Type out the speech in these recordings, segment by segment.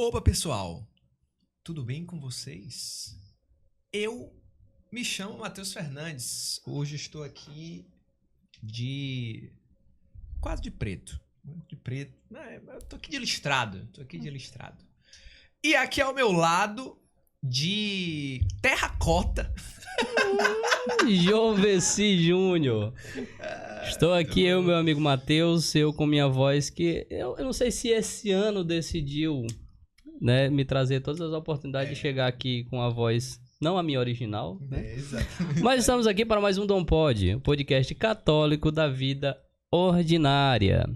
Opa, pessoal! Tudo bem com vocês? Eu me chamo Matheus Fernandes. Hoje estou aqui quase de preto. De preto. Eu tô aqui de listrado. E aqui ao meu lado, de terracota. Joveci Júnior. Estou aqui, eu, meu amigo Matheus, eu com minha voz, que eu não sei se esse ano decidiu, né, me trazer todas as oportunidades de chegar aqui com a voz, não a minha original, né? Exatamente. Mas estamos aqui para mais um Dom Pod, o podcast católico da vida ordinária.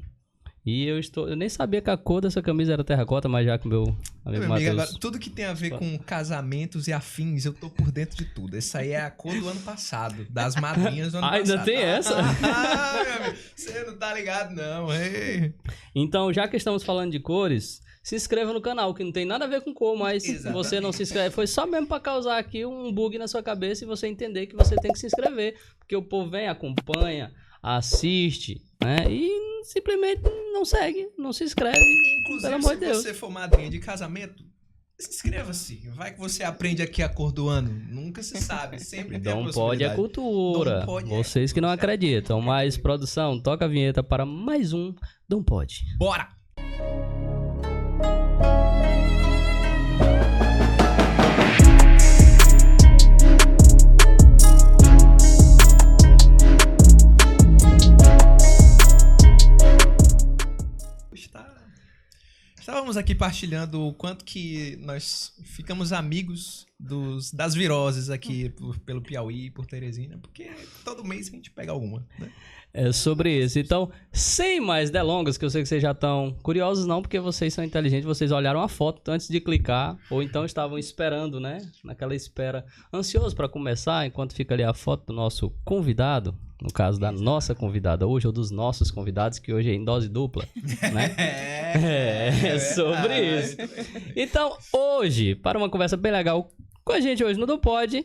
E eu nem sabia que a cor dessa camisa era terracota, mas já que meu amigo Matheus... Agora, tudo que tem a ver com casamentos e afins, eu tô por dentro de tudo. Essa aí é a cor do ano passado, das madrinhas do ano passado. Ainda tem essa? Meu amigo, você não tá ligado não. Ei. Então, já que estamos falando de cores, se inscreva no canal, que não tem nada a ver com cor, mas Exatamente. você não se inscreve. Foi só mesmo pra causar aqui um bug na sua cabeça e você entender que você tem que se inscrever. Porque o povo vem, acompanha, assiste, né? E simplesmente não segue, não se inscreve. Inclusive, Pelo amor se de Deus. você for madrinha de casamento, se inscreva-se. Vai que você aprende aqui a cor do ano. Nunca se sabe, sempre tem a Dom Pod possibilidade. é cultura. Dom Pod é Vocês que não cultura. acreditam. Mas, produção, toca a vinheta para mais um Dom Pod. Bora! Estávamos aqui partilhando o quanto que nós ficamos amigos das viroses aqui pelo Piauí e por Teresina, porque todo mês a gente pega alguma, né? É sobre isso. Então, sem mais delongas, que eu sei que vocês já estão curiosos, não, porque vocês são inteligentes, vocês olharam a foto antes de clicar, ou então estavam esperando, né? Naquela espera, ansioso para começar, enquanto fica ali a foto do nosso convidado, no caso da nossa convidada hoje, ou dos nossos convidados, que hoje é em dose dupla, né? É sobre isso. Então, hoje, para uma conversa bem legal com a gente hoje no Do Pod,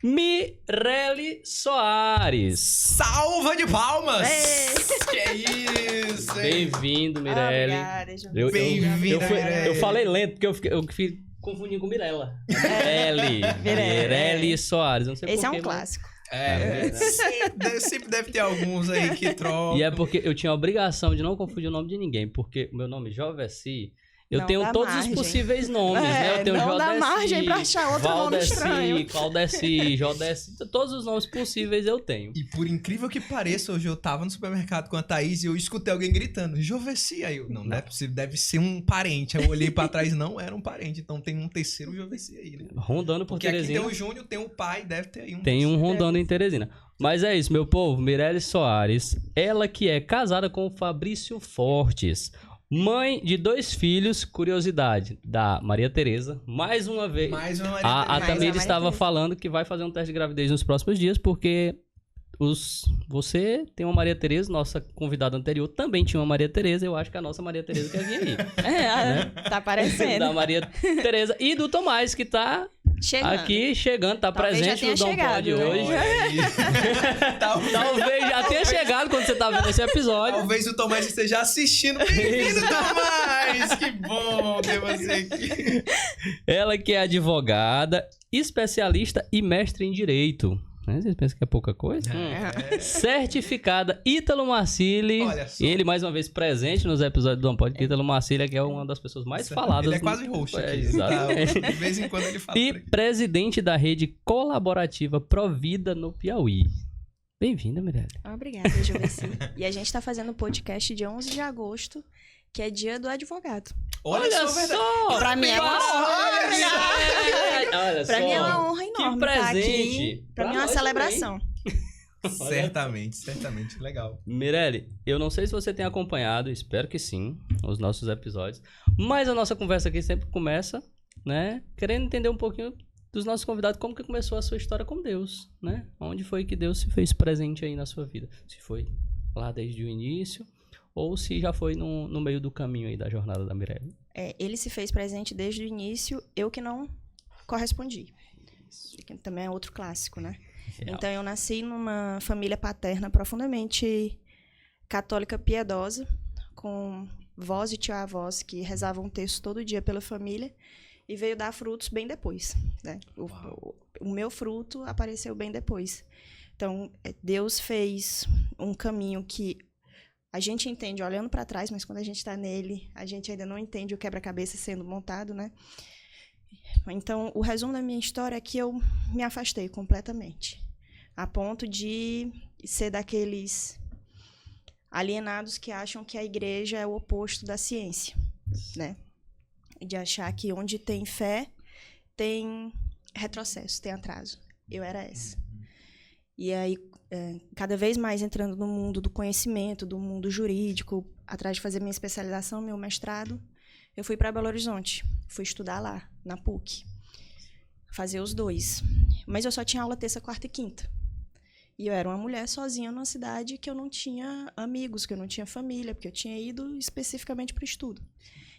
Mirelle Soares. Salva de palmas! Que é isso, hein? Bem-vindo, Mirelle. Obrigada, João. Bem-vinda, Mirelle. Eu falei lento porque eu fiquei confundindo com Mirella. Mirelle Soares. Não sei Esse é porquê, um clássico. Sempre deve ter alguns aí que trocam. E é porque eu tinha a obrigação de não confundir o nome de ninguém, porque o meu nome Joveci, eu Não tenho dá todos margem. os possíveis nomes, né? Eu tenho não dá Jodeci, margem pra achar outro nome Valdeci, estranho. Claudeci, Jodeci, todos os nomes possíveis eu tenho. E por incrível que pareça, hoje eu tava no supermercado com a Thaís e eu escutei alguém gritando, Joveci. Aí eu, não é possível, deve ser um parente. Aí eu olhei pra trás, não era um parente. Então tem um terceiro Joveci aí, né? Rondando por Porque aqui Teresina. tem o Júnior, tem o pai, deve ter aí um. Tem um rondando em Teresina. Mas é isso, meu povo. Mirelle Soares, ela que é casada com o Fabrício Fortes, mãe de 2 filhos, curiosidade, da Maria Tereza. Mais uma vez, Mais uma Maria a Tereza. Mais Tamir uma estava Maria Tereza. falando que vai fazer um teste de gravidez nos próximos dias, porque você tem uma Maria Tereza, nossa convidada anterior também tinha uma Maria Tereza. Eu acho que a nossa Maria Tereza quer vir aí. Tá parecendo. Da Maria Tereza e do Tomás, que tá Chegando. aqui chegando, tá Talvez presente já no tenha Dom Pod chegado, né? hoje. Olha aí. Talvez já tenha chegado quando você tá vendo esse episódio. Talvez o Tomás esteja assistindo. Bem-vindo, Tomás! Que bom ter você aqui. Ela que é advogada, especialista e mestre em Direito. Né? Vocês pensam que é pouca coisa? Certificada Ítalo Marcilli. Olha só. Ele mais uma vez presente nos episódios do Dom Pod. Ítalo Marcilli, que é uma das pessoas mais faladas. Ele é quase host aqui. Exatamente. De vez em quando ele fala E por aqui. presidente da rede colaborativa Provida no Piauí. Bem-vinda, Mirelle. Obrigada, Joveci. E a gente tá fazendo o podcast dia 11 de agosto, que é dia do advogado. Olha só, verdade. Pra mim é uma Olha Pra só. mim é uma honra enorme Que estar presente. aqui. Pra mim é uma nós celebração. Certamente. Legal. Mirelle, eu não sei se você tem acompanhado, espero que sim, os nossos episódios, mas a nossa conversa aqui sempre começa, né, querendo entender um pouquinho dos nossos convidados, como que começou a sua história com Deus, né? Onde foi que Deus se fez presente aí na sua vida? Se foi lá desde o início, ou se já foi no meio do caminho aí da jornada da Mirelle? Ele se fez presente desde o início, eu que não correspondi. Que também é outro clássico, né? Real. Então, eu nasci numa família paterna profundamente católica piedosa, com avós e tio-avós que rezavam um texto todo dia pela família e veio dar frutos bem depois, né? O meu fruto apareceu bem depois. Então, Deus fez um caminho que a gente entende olhando para trás, mas quando a gente está nele, a gente ainda não entende o quebra-cabeça sendo montado, né? Então, o resumo da minha história é que eu me afastei completamente, a ponto de ser daqueles alienados que acham que a igreja é o oposto da ciência, né? De achar que onde tem fé, tem retrocesso, tem atraso. Eu era essa. E aí, cada vez mais entrando no mundo do conhecimento, do mundo jurídico, atrás de fazer minha especialização, meu mestrado, eu fui para Belo Horizonte. Fui estudar lá, na PUC. Fazer os dois. Mas eu só tinha aula terça, quarta e quinta. E eu era uma mulher sozinha numa cidade que eu não tinha amigos, que eu não tinha família, porque eu tinha ido especificamente para o estudo.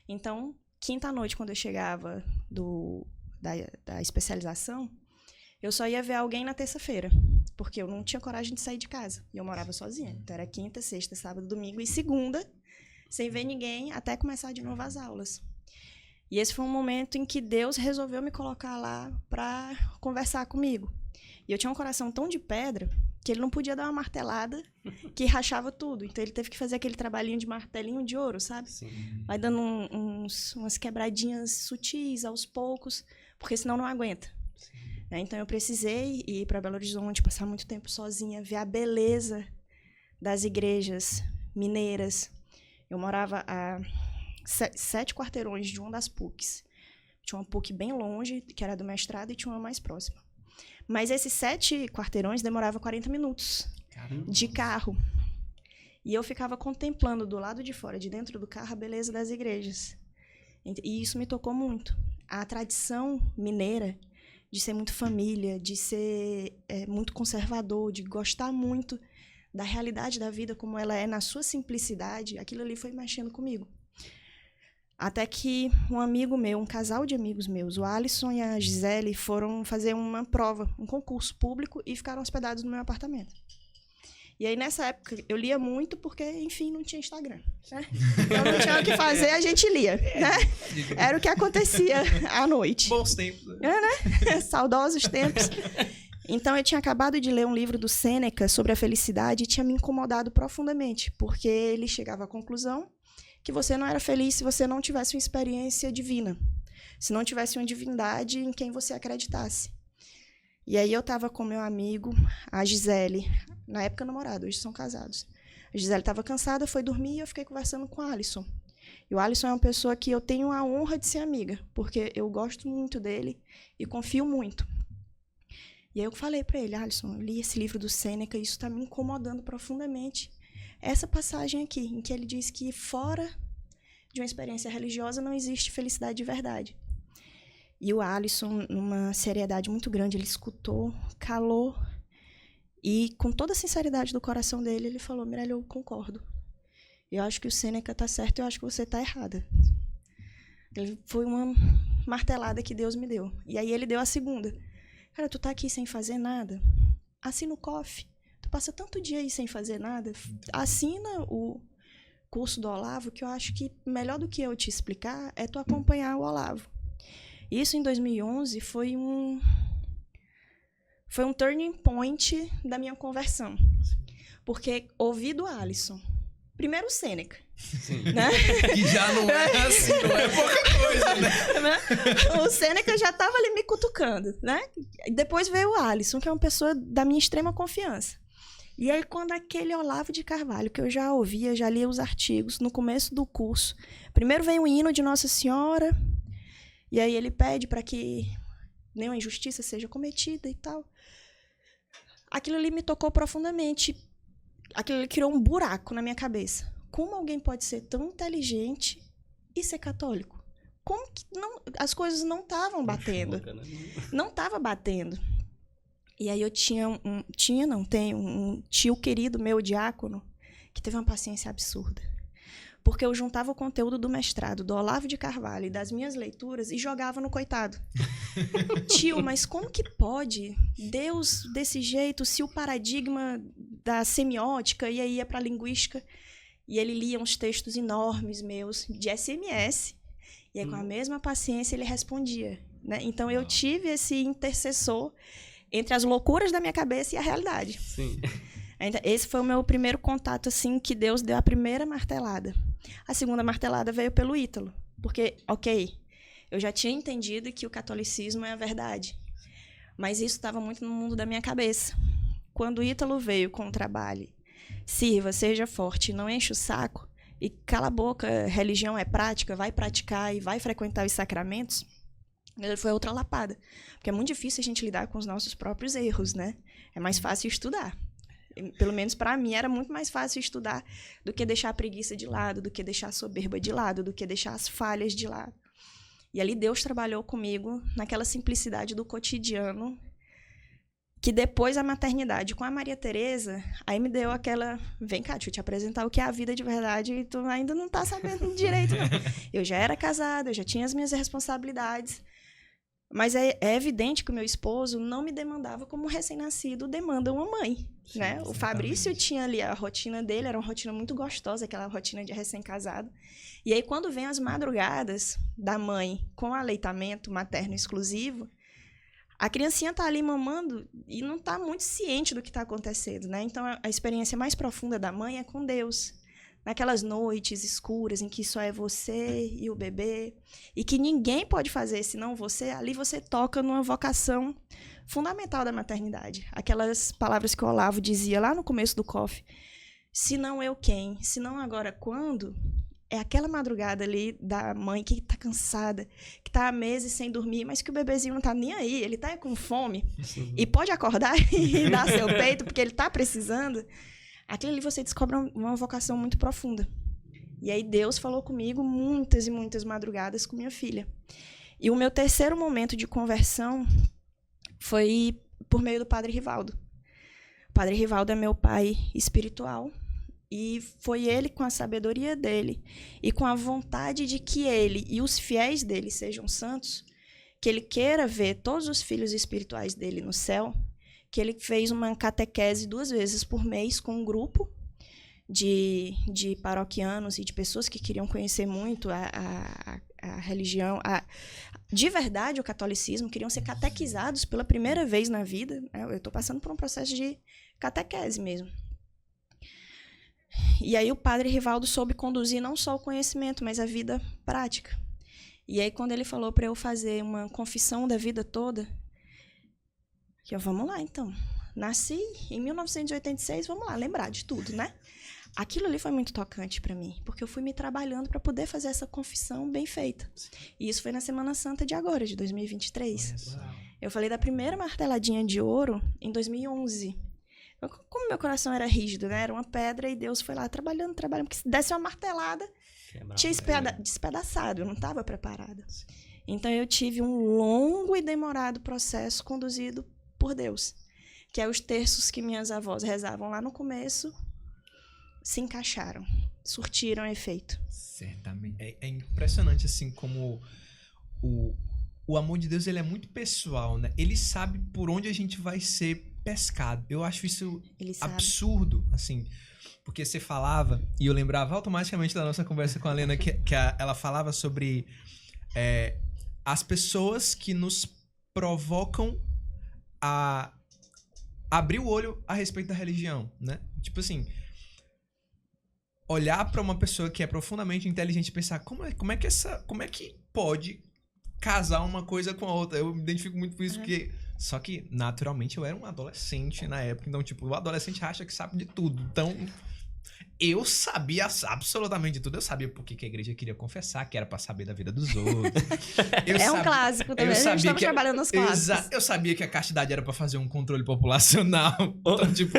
Então, quinta à noite, quando eu chegava da especialização, eu só ia ver alguém na terça-feira, porque eu não tinha coragem de sair de casa. E eu morava sozinha. Então, era quinta, sexta, sábado, domingo e segunda, sem ver ninguém, até começar de novo as aulas. E esse foi um momento em que Deus resolveu me colocar lá para conversar comigo. E eu tinha um coração tão de pedra que ele não podia dar uma martelada que rachava tudo. Então, ele teve que fazer aquele trabalhinho de martelinho de ouro, sabe? Sim. Vai dando umas quebradinhas sutis aos poucos, porque senão não aguenta. Então, eu precisei ir para Belo Horizonte, passar muito tempo sozinha, ver a beleza das igrejas mineiras. Eu morava a 7 quarteirões de uma das PUCs. Tinha uma PUC bem longe, que era do mestrado, e tinha uma mais próxima. Mas esses 7 quarteirões demoravam 40 minutos. Caramba. De carro. E eu ficava contemplando do lado de fora, de dentro do carro, a beleza das igrejas. E isso me tocou muito. A tradição mineira de ser muito família, de ser muito conservador, de gostar muito da realidade da vida como ela é na sua simplicidade, aquilo ali foi mexendo comigo. Até que um amigo meu, um casal de amigos meus, o Alisson e a Gisele, foram fazer uma prova, um concurso público, e ficaram hospedados no meu apartamento. E aí, nessa época, eu lia muito porque, enfim, não tinha Instagram, né? Então, não tinha o que fazer, a gente lia, né? Era o que acontecia à noite. Bons tempos. Né? Saudosos tempos. Então, eu tinha acabado de ler um livro do Sêneca sobre a felicidade e tinha me incomodado profundamente, porque ele chegava à conclusão que você não era feliz se você não tivesse uma experiência divina, se não tivesse uma divindade em quem você acreditasse. E aí eu estava com meu amigo, a Gisele, na época namorada, hoje são casados. A Gisele estava cansada, foi dormir e eu fiquei conversando com o Alisson. E o Alisson é uma pessoa que eu tenho a honra de ser amiga, porque eu gosto muito dele e confio muito. E aí eu falei para ele, Alisson, eu li esse livro do Sêneca e isso está me incomodando profundamente. Essa passagem aqui, em que ele diz que fora de uma experiência religiosa não existe felicidade de verdade. E o Alisson, numa seriedade muito grande, ele escutou, calou, e com toda a sinceridade do coração dele, ele falou, Mirella, eu concordo. Eu acho que o Sêneca está certo, eu acho que você está errada. Foi uma martelada que Deus me deu. E aí ele deu a segunda. Cara, tu tá aqui sem fazer nada? Assina o COF. Tu passa tanto dia aí sem fazer nada. Assina o curso do Olavo, que eu acho que melhor do que eu te explicar é tu acompanhar o Olavo. Isso em 2011 foi um turning point da minha conversão. Porque ouvi do Alisson, primeiro o Sêneca, né? Que já não é assim, não é pouca coisa, né? O Sêneca já estava ali me cutucando, né? Depois veio o Alisson, que é uma pessoa da minha extrema confiança. E aí, quando aquele Olavo de Carvalho, que eu já ouvia, já lia os artigos, no começo do curso, primeiro vem o hino de Nossa Senhora, e aí ele pede para que nenhuma injustiça seja cometida e tal. Aquilo ali me tocou profundamente. Aquilo ali criou um buraco na minha cabeça. Como alguém pode ser tão inteligente e ser católico? Como que não, as coisas não estavam batendo? Não estava batendo. E aí eu tenho um tio querido meu, diácono, que teve uma paciência absurda. Porque eu juntava o conteúdo do mestrado, do Olavo de Carvalho e das minhas leituras e jogava no coitado. Tio, mas como que pode Deus desse jeito, se o paradigma da semiótica e aí ia para a linguística? E ele lia uns textos enormes meus de SMS. E aí, com a mesma paciência, ele respondia, né? Então, eu tive esse intercessor entre as loucuras da minha cabeça e a realidade. Sim. Então, esse foi o meu primeiro contato, assim, que Deus deu a primeira martelada. A segunda martelada veio pelo Ítalo. Porque, ok, eu já tinha entendido que o catolicismo é a verdade. Mas isso estava muito no mundo da minha cabeça. Quando o Ítalo veio com o trabalho, sirva, seja forte, não enche o saco, e cala a boca, religião é prática, vai praticar e vai frequentar os sacramentos, ele foi outra lapada. Porque é muito difícil a gente lidar com os nossos próprios erros, né? É mais fácil estudar. Pelo menos para mim era muito mais fácil estudar do que deixar a preguiça de lado, do que deixar a soberba de lado, do que deixar as falhas de lado. E ali Deus trabalhou comigo naquela simplicidade do cotidiano, que depois a maternidade com a Maria Tereza, aí me deu aquela, vem cá, deixa eu te apresentar o que é a vida de verdade e tu ainda não tá sabendo direito, não. Eu já era casada, eu já tinha as minhas responsabilidades, mas é evidente que o meu esposo não me demandava como um recém-nascido demanda uma mãe, sim, né? O Fabrício tinha ali a rotina dele, era uma rotina muito gostosa, aquela rotina de recém-casado. E aí, quando vem as madrugadas da mãe com aleitamento materno exclusivo, a criancinha tá ali mamando e não tá muito ciente do que tá acontecendo, né? Então, a experiência mais profunda da mãe é com Deus. Naquelas noites escuras em que só é você e o bebê, e que ninguém pode fazer senão você, ali você toca numa vocação fundamental da maternidade. Aquelas palavras que o Olavo dizia lá no começo do COF, se não eu quem, se não agora quando, é aquela madrugada ali da mãe que tá cansada, que tá há meses sem dormir, mas que o bebezinho não tá nem aí, ele tá com fome, e pode acordar e dar seu peito, porque ele tá precisando. Aquilo ali você descobre uma vocação muito profunda. E aí Deus falou comigo muitas e muitas madrugadas com minha filha. E o meu terceiro momento de conversão foi por meio do Padre Rivaldo. O Padre Rivaldo é meu pai espiritual. E foi ele, com a sabedoria dele e com a vontade de que ele e os fiéis dele sejam santos, que ele queira ver todos os filhos espirituais dele no céu, que ele fez uma catequese 2 vezes por mês com um grupo de paroquianos e de pessoas que queriam conhecer muito a religião, de verdade o catolicismo, queriam ser catequizados pela primeira vez na vida. Eu estou passando por um processo de catequese mesmo. E aí o Padre Rivaldo soube conduzir não só o conhecimento, mas a vida prática. E aí quando ele falou para eu fazer uma confissão da vida toda, que eu, vamos lá então, nasci em 1986, vamos lá, lembrar de tudo, né? Aquilo ali foi muito tocante para mim, porque eu fui me trabalhando para poder fazer essa confissão bem feita. E isso foi na Semana Santa de agora, de 2023. Eu falei da primeira marteladinha de ouro em 2011. Como meu coração era rígido, né? Era uma pedra e Deus foi lá trabalhando, porque se desse uma martelada, tinha despedaçado, eu não estava preparada. Então eu tive um longo e demorado processo conduzido por Deus, que é os terços que minhas avós rezavam lá no começo, se encaixaram, surtiram efeito. Certamente. É impressionante, assim, como o amor de Deus, ele é muito pessoal, né? Ele sabe por onde a gente vai ser pescado. Eu acho isso absurdo, assim, porque você falava, e eu lembrava automaticamente da nossa conversa com a Lena, ela falava sobre as pessoas que nos provocam a abrir o olho a respeito da religião, né? Tipo assim, olhar pra uma pessoa que é profundamente inteligente e pensar como é que pode casar uma coisa com a outra. Eu me identifico muito com isso, porque só que, naturalmente, eu era um adolescente na época. Então, tipo, o adolescente acha que sabe de tudo. Então, eu sabia absolutamente de tudo. Eu sabia por que a igreja queria confessar, que era pra saber da vida dos outros. Um clássico também. A gente estava trabalhando nos clássicos. Eu sabia que a castidade era pra fazer um controle populacional. Então, tipo,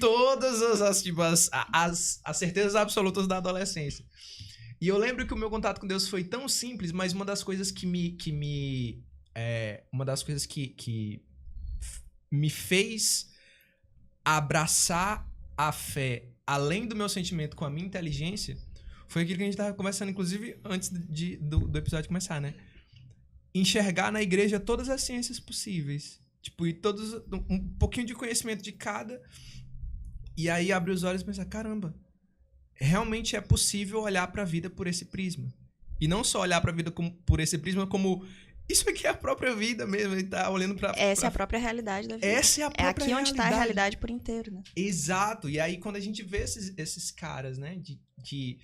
todas as certezas absolutas da adolescência. E eu lembro que o meu contato com Deus foi tão simples, mas uma das coisas que me fez abraçar a fé além do meu sentimento com a minha inteligência foi aquilo que a gente estava conversando, inclusive, antes do episódio começar, né? Enxergar na igreja todas as ciências possíveis. Tipo, e um pouquinho de conhecimento de cada. E aí abrir os olhos e pensar, caramba, realmente é possível olhar para a vida por esse prisma. E não só olhar para a vida por esse prisma, como isso aqui é a própria vida mesmo. Ele tá olhando para... Essa é a própria realidade da vida. Essa é a própria realidade. É aqui onde está a realidade por inteiro, né? Exato. E aí, quando a gente vê esses caras, né, que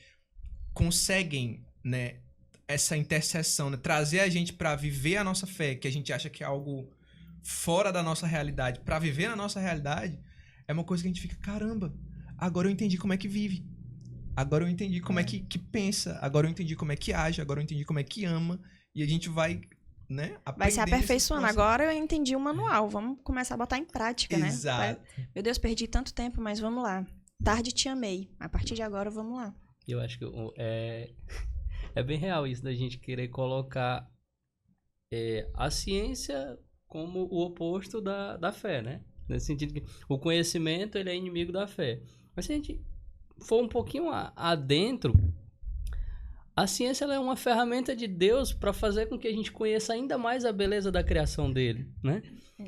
conseguem, né, essa interseção, né, trazer a gente para viver a nossa fé, que a gente acha que é algo fora da nossa realidade, para viver na nossa realidade, é uma coisa que a gente fica, caramba, agora eu entendi como é que vive. Agora eu entendi como é que pensa. Agora eu entendi como é que age. Agora eu entendi como é que ama. E a gente vai, né, vai se aperfeiçoando. Agora eu entendi o manual. Vamos começar a botar em prática, Exato. né? Meu Deus, perdi tanto tempo, mas vamos lá. Tarde te amei. A partir de agora, vamos lá. Eu acho que é bem real isso da gente querer colocar a ciência como o oposto da fé, né? Nesse sentido que o conhecimento, ele é inimigo da fé. Mas se a gente for um pouquinho adentro, a ciência ela é uma ferramenta de Deus para fazer com que a gente conheça ainda mais a beleza da criação dele, né?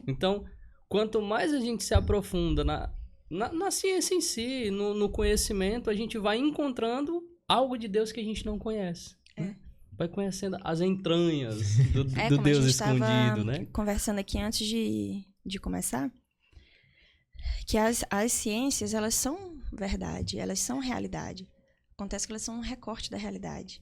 Então, quanto mais a gente se aprofunda na ciência em si, no conhecimento, a gente vai encontrando algo de Deus que a gente não conhece, né? Vai conhecendo as entranhas do Deus escondido, né? Conversando aqui antes de começar, que as ciências, elas são verdade, elas são realidade. Acontece que elas são um recorte da realidade.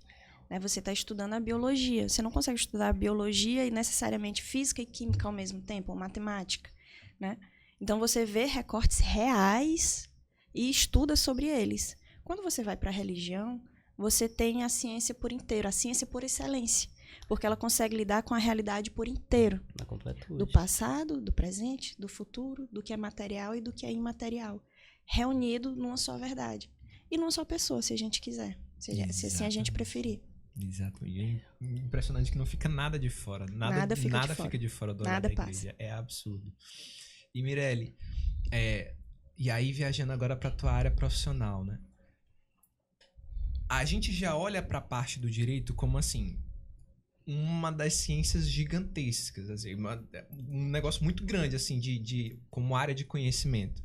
Né? Você está estudando a biologia. Você não consegue estudar a biologia e necessariamente física e química ao mesmo tempo, ou matemática. Né? Então, você vê recortes reais e estuda sobre eles. Quando você vai para a religião, você tem a ciência por inteiro, a ciência por excelência. Porque ela consegue lidar com a realidade por inteiro. Na completude. Do passado, do presente, do futuro, do que é material e do que é imaterial. Reunido numa só verdade. E numa só pessoa, se a gente quiser. Se assim a gente preferir. Exato. E é impressionante que não fica nada de fora. Nada fica de fora do olhar da igreja. É absurdo. E Mirelle, e aí viajando agora para tua área profissional, né? A gente já olha para a parte do direito como assim, uma das ciências gigantescas, assim, um negócio muito grande assim como área de conhecimento.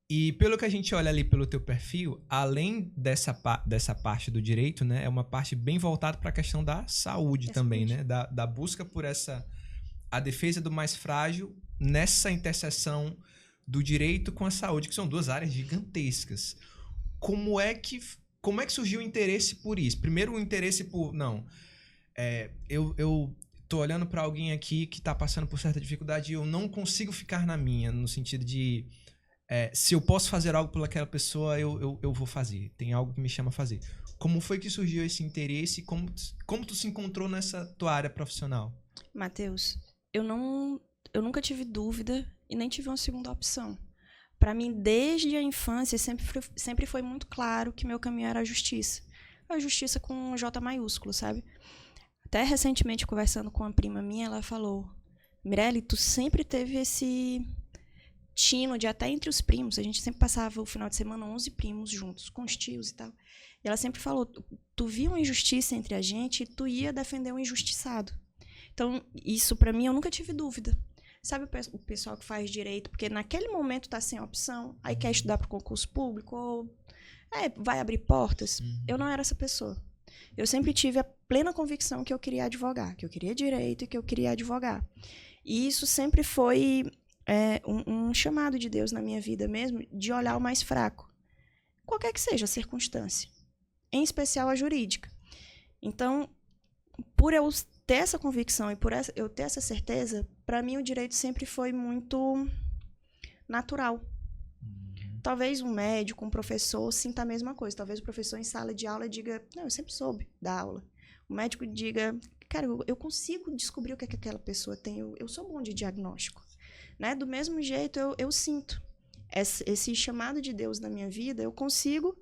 E pelo que a gente olha ali pelo teu perfil, além dessa parte do direito, né, é uma parte bem voltada para a questão da saúde também, né, da busca por a defesa do mais frágil nessa interseção do direito com a saúde, que são duas áreas gigantescas. Como é que surgiu o interesse por isso? Primeiro o interesse por, eu tô olhando para alguém aqui que tá passando por certa dificuldade e eu não consigo ficar na minha, no sentido de se eu posso fazer algo por aquela pessoa, eu vou fazer. Tem algo que me chama a fazer. Como foi que surgiu esse interesse e como tu se encontrou nessa tua área profissional? Matheus, eu nunca tive dúvida e nem tive uma segunda opção. Para mim, desde a infância, sempre foi muito claro que meu caminho era a justiça. A justiça com J maiúsculo, sabe? Até recentemente, conversando com uma prima minha, ela falou: Mirelle, tu sempre teve esse tino de até entre os primos. A gente sempre passava o final de semana 11 primos juntos, com os tios e tal. E ela sempre falou: tu via uma injustiça entre a gente e tu ia defender o injustiçado. Então, isso para mim, eu nunca tive dúvida. Sabe o pessoal que faz direito, porque naquele momento está sem opção, aí quer estudar para o concurso público, ou vai abrir portas? Eu não era essa pessoa. Eu sempre tive a plena convicção que eu queria advogar, que eu queria direito e que eu queria advogar. E isso sempre foi um chamado de Deus na minha vida mesmo, de olhar o mais fraco, qualquer que seja a circunstância, em especial a jurídica. Então, por eu ter essa convicção e por eu ter essa certeza, para mim o direito sempre foi muito natural. Talvez um médico, um professor sinta a mesma coisa. Talvez o professor em sala de aula diga: não, eu sempre soube dar aula. O médico diga: cara, eu consigo descobrir o que aquela pessoa tem. Eu sou bom de diagnóstico. Né? Do mesmo jeito, eu sinto esse chamado de Deus na minha vida. Eu consigo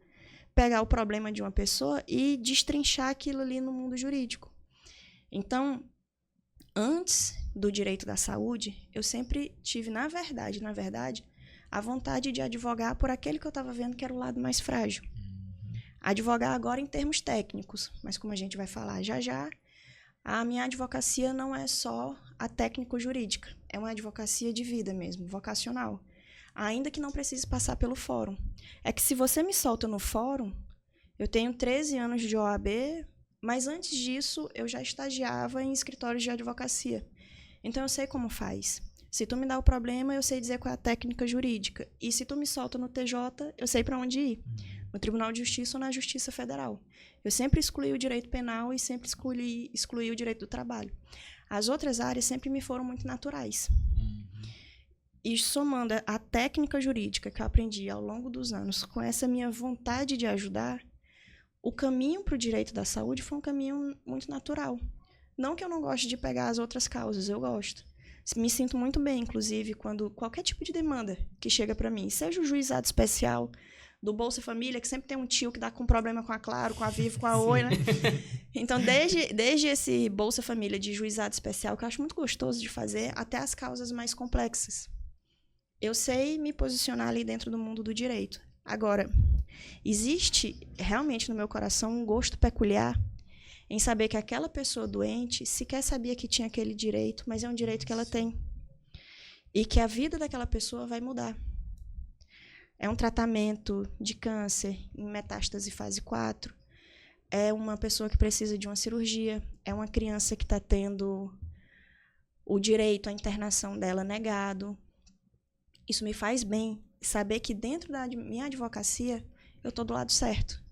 pegar o problema de uma pessoa e destrinchar aquilo ali no mundo jurídico. Então, antes do direito da saúde, eu sempre tive, na verdade, a vontade de advogar por aquele que eu estava vendo que era o lado mais frágil. Advogar agora em termos técnicos, mas como a gente vai falar já, a minha advocacia não é só a técnico-jurídica, é uma advocacia de vida mesmo, vocacional, ainda que não precise passar pelo fórum. É que se você me solta no fórum, eu tenho 13 anos de OAB, mas antes disso eu já estagiava em escritórios de advocacia. Então eu sei como faz. Se tu me dá o problema, eu sei dizer qual é a técnica jurídica. E se tu me solta no TJ, eu sei para onde ir. No Tribunal de Justiça ou na Justiça Federal. Eu sempre excluí o direito penal e sempre excluí o direito do trabalho. As outras áreas sempre me foram muito naturais. E somando a técnica jurídica que eu aprendi ao longo dos anos com essa minha vontade de ajudar, o caminho para o direito da saúde foi um caminho muito natural. Não que eu não goste de pegar as outras causas, eu gosto. Me sinto muito bem, inclusive, quando qualquer tipo de demanda que chega para mim, seja o juizado especial do Bolsa Família, que sempre tem um tio que dá com problema com a Claro, com a Vivo, com a Oi, né? Então, desde esse Bolsa Família de juizado especial, que eu acho muito gostoso de fazer, até as causas mais complexas. Eu sei me posicionar ali dentro do mundo do direito. Agora, existe realmente no meu coração um gosto peculiar em saber que aquela pessoa doente sequer sabia que tinha aquele direito, mas é um direito que ela tem. E que a vida daquela pessoa vai mudar. É um tratamento de câncer em metástase fase 4. É uma pessoa que precisa de uma cirurgia. É uma criança que está tendo o direito à internação dela negado. Isso me faz bem saber que dentro da minha advocacia eu estou do lado certo.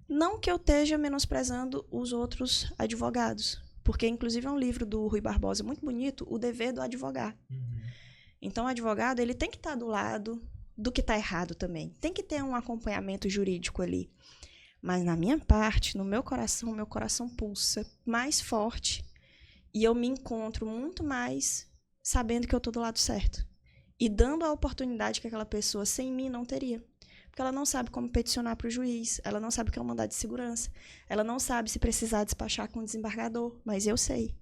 Não que eu esteja menosprezando os outros advogados, porque inclusive é um livro do Rui Barbosa muito bonito, O Dever do Advogar. Então o advogado ele tem que estar do lado do que está errado também. Tem que ter um acompanhamento jurídico ali. Mas na minha parte, no meu coração pulsa mais forte e eu me encontro muito mais sabendo que eu estou do lado certo. E dando a oportunidade que aquela pessoa sem mim não teria. Porque ela não sabe como peticionar para o juiz, ela não sabe o que é um mandado de segurança, ela não sabe se precisar despachar com o desembargador, mas eu sei.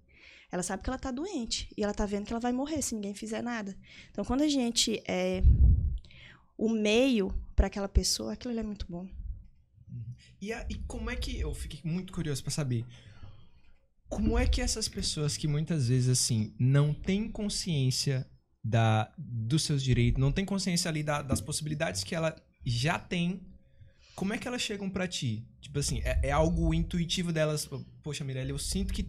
Ela sabe que ela está doente e ela está vendo que ela vai morrer se ninguém fizer nada. Então, quando a gente é o meio para aquela pessoa, aquilo é muito bom. E como é que... Eu fiquei muito curioso para saber. Como é que essas pessoas que muitas vezes, assim, não têm consciência dos seus direitos, não têm consciência ali das possibilidades que ela já tem, como é que elas chegam pra ti? Tipo assim, é algo intuitivo delas, poxa, Mirelle, eu sinto que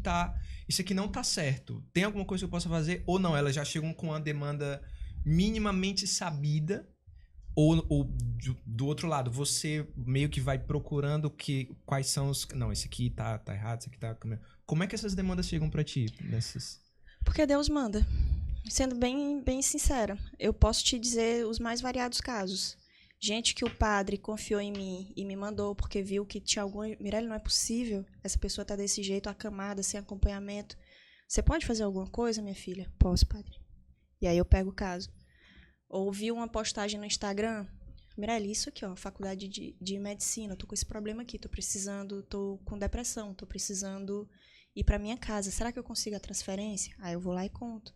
isso aqui não tá certo. Tem alguma coisa que eu possa fazer? Ou não, elas já chegam com uma demanda minimamente sabida, ou do outro lado, você meio que vai procurando quais são os... Não, esse aqui tá errado, esse aqui tá... Como é que essas demandas chegam pra ti? Porque Deus manda. Sendo bem sincera, eu posso te dizer os mais variados casos. Gente que o padre confiou em mim e me mandou porque viu que tinha algum... Mirelle, não é possível. Essa pessoa tá desse jeito, acamada, sem acompanhamento. Você pode fazer alguma coisa, minha filha? Posso, padre. E aí eu pego o caso. Ou vi uma postagem no Instagram. Mirelle, isso aqui, ó, faculdade de medicina. Tô com esse problema aqui, tô com depressão, tô precisando ir pra minha casa. Será que eu consigo a transferência? Aí eu vou lá e conto.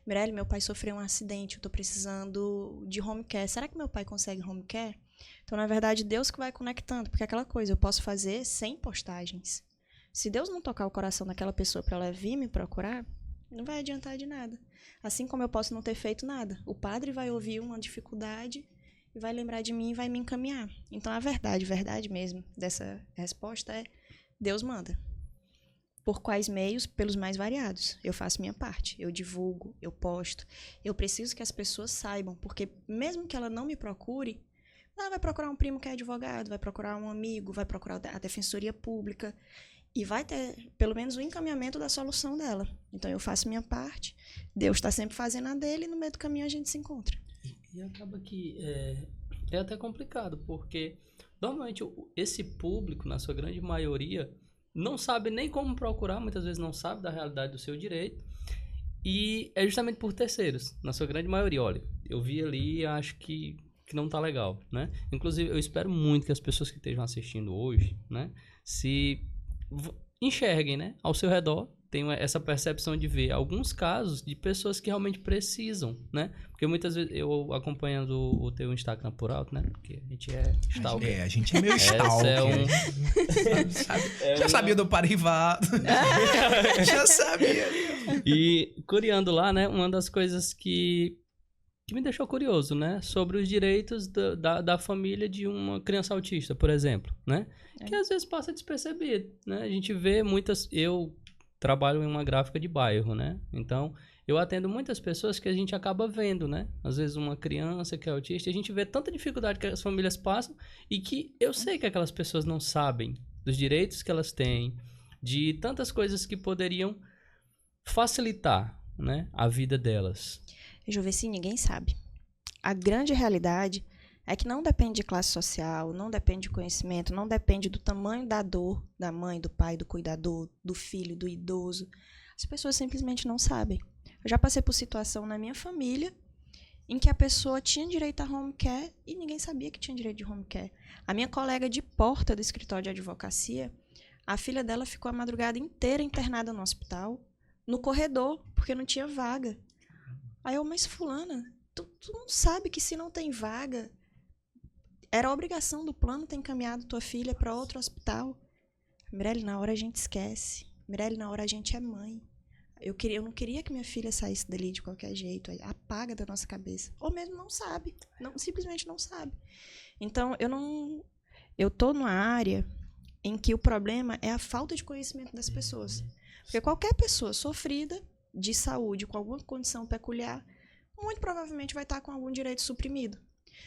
Mirelle, meu pai sofreu um acidente, eu tô precisando de home care. Será que meu pai consegue home care? Então, na verdade, Deus que vai conectando, porque é aquela coisa, eu posso fazer 100 postagens. Se Deus não tocar o coração daquela pessoa para ela vir me procurar, não vai adiantar de nada. Assim como eu posso não ter feito nada. O padre vai ouvir uma dificuldade e vai lembrar de mim e vai me encaminhar. Então, a verdade mesmo dessa resposta é Deus manda. Por quais meios? Pelos mais variados. Eu faço minha parte. Eu divulgo, eu posto. Eu preciso que as pessoas saibam, porque mesmo que ela não me procure, ela vai procurar um primo que é advogado, vai procurar um amigo, vai procurar a defensoria pública e vai ter, pelo menos, o encaminhamento da solução dela. Então, eu faço minha parte, Deus está sempre fazendo a dele e no meio do caminho a gente se encontra. E acaba que é até complicado, porque normalmente esse público, na sua grande maioria, não sabe nem como procurar, muitas vezes não sabe da realidade do seu direito, e é justamente por terceiros, na sua grande maioria. Olha, eu vi ali e acho que não tá legal, né? Inclusive, eu espero muito que as pessoas que estejam assistindo hoje, né, se enxerguem, né, ao seu redor, tenham essa percepção de ver alguns casos de pessoas que realmente precisam, né? Porque muitas vezes eu acompanhando o teu Instagram por alto, né? Porque a gente é stalker. A gente é meio stalker. Já sabia do Parivado. Já sabia. E curiando lá, né? Uma das coisas que que me deixou curioso, né? Sobre os direitos da família de uma criança autista, por exemplo, né? Que às vezes passa despercebido, né? A gente vê muitas... Eu trabalho em uma gráfica de bairro, né? Então, eu atendo muitas pessoas que a gente acaba vendo, né? Às vezes uma criança que é autista, a gente vê tanta dificuldade que as famílias passam e que eu sei que aquelas pessoas não sabem dos direitos que elas têm, de tantas coisas que poderiam facilitar, né, a vida delas. Juveci, ninguém sabe. A grande realidade é que não depende de classe social, não depende de conhecimento, não depende do tamanho da dor da mãe, do pai, do cuidador, do filho, do idoso. As pessoas simplesmente não sabem. Eu já passei por situação na minha família em que a pessoa tinha direito a home care e ninguém sabia que tinha direito de home care. A minha colega de porta do escritório de advocacia, a filha dela ficou a madrugada inteira internada no hospital, no corredor, porque não tinha vaga. Aí eu, mas fulana, tu não sabe que se não tem vaga, era obrigação do plano ter encaminhado tua filha para outro hospital. Mirelle, na hora a gente esquece. Mirelle, na hora a gente é mãe. Eu não queria que minha filha saísse dali de qualquer jeito. Aí apaga da nossa cabeça. Ou mesmo não sabe. Simplesmente não sabe. Então, eu tô numa área em que o problema é a falta de conhecimento das pessoas. Porque qualquer pessoa sofrida de saúde, com alguma condição peculiar, muito provavelmente vai estar com algum direito suprimido.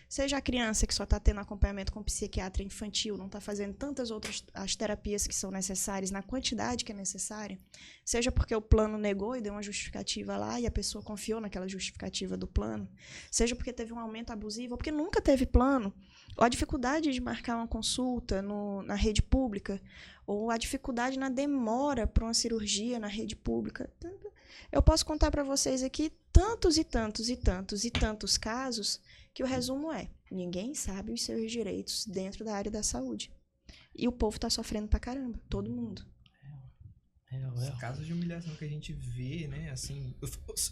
Seja a criança que só está tendo acompanhamento com psiquiatra infantil, não está fazendo tantas outras as terapias que são necessárias, na quantidade que é necessária, seja porque o plano negou e deu uma justificativa lá e a pessoa confiou naquela justificativa do plano, seja porque teve um aumento abusivo, ou porque nunca teve plano, ou a dificuldade de marcar uma consulta na rede pública, ou a dificuldade na demora para uma cirurgia na rede pública. Eu posso contar para vocês aqui tantos e tantos e tantos e tantos casos que o resumo é, ninguém sabe os seus direitos dentro da área da saúde. E o povo tá sofrendo pra caramba, todo mundo. Os casos de humilhação que a gente vê, né, assim,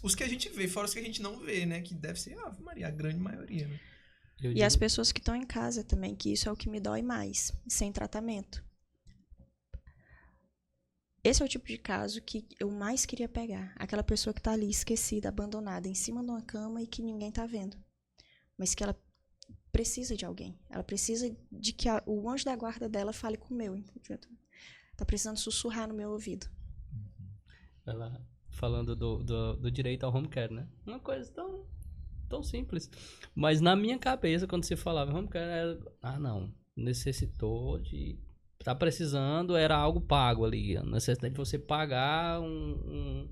os que a gente vê, fora os que a gente não vê, né, que deve ser, Maria, a grande maioria, né. E as pessoas que estão em casa também, que isso é o que me dói mais, sem tratamento. Esse é o tipo de caso que eu mais queria pegar. Aquela pessoa que tá ali esquecida, abandonada, em cima de uma cama e que ninguém tá vendo. Mas que ela precisa de alguém. Ela precisa de que o anjo da guarda dela fale com o meu. Tá precisando sussurrar no meu ouvido. Ela falando do direito ao home care, né? Uma coisa tão simples. Mas na minha cabeça, quando você falava home care, era, não, necessitou de... Tá precisando, era algo pago ali. A necessidade de você pagar um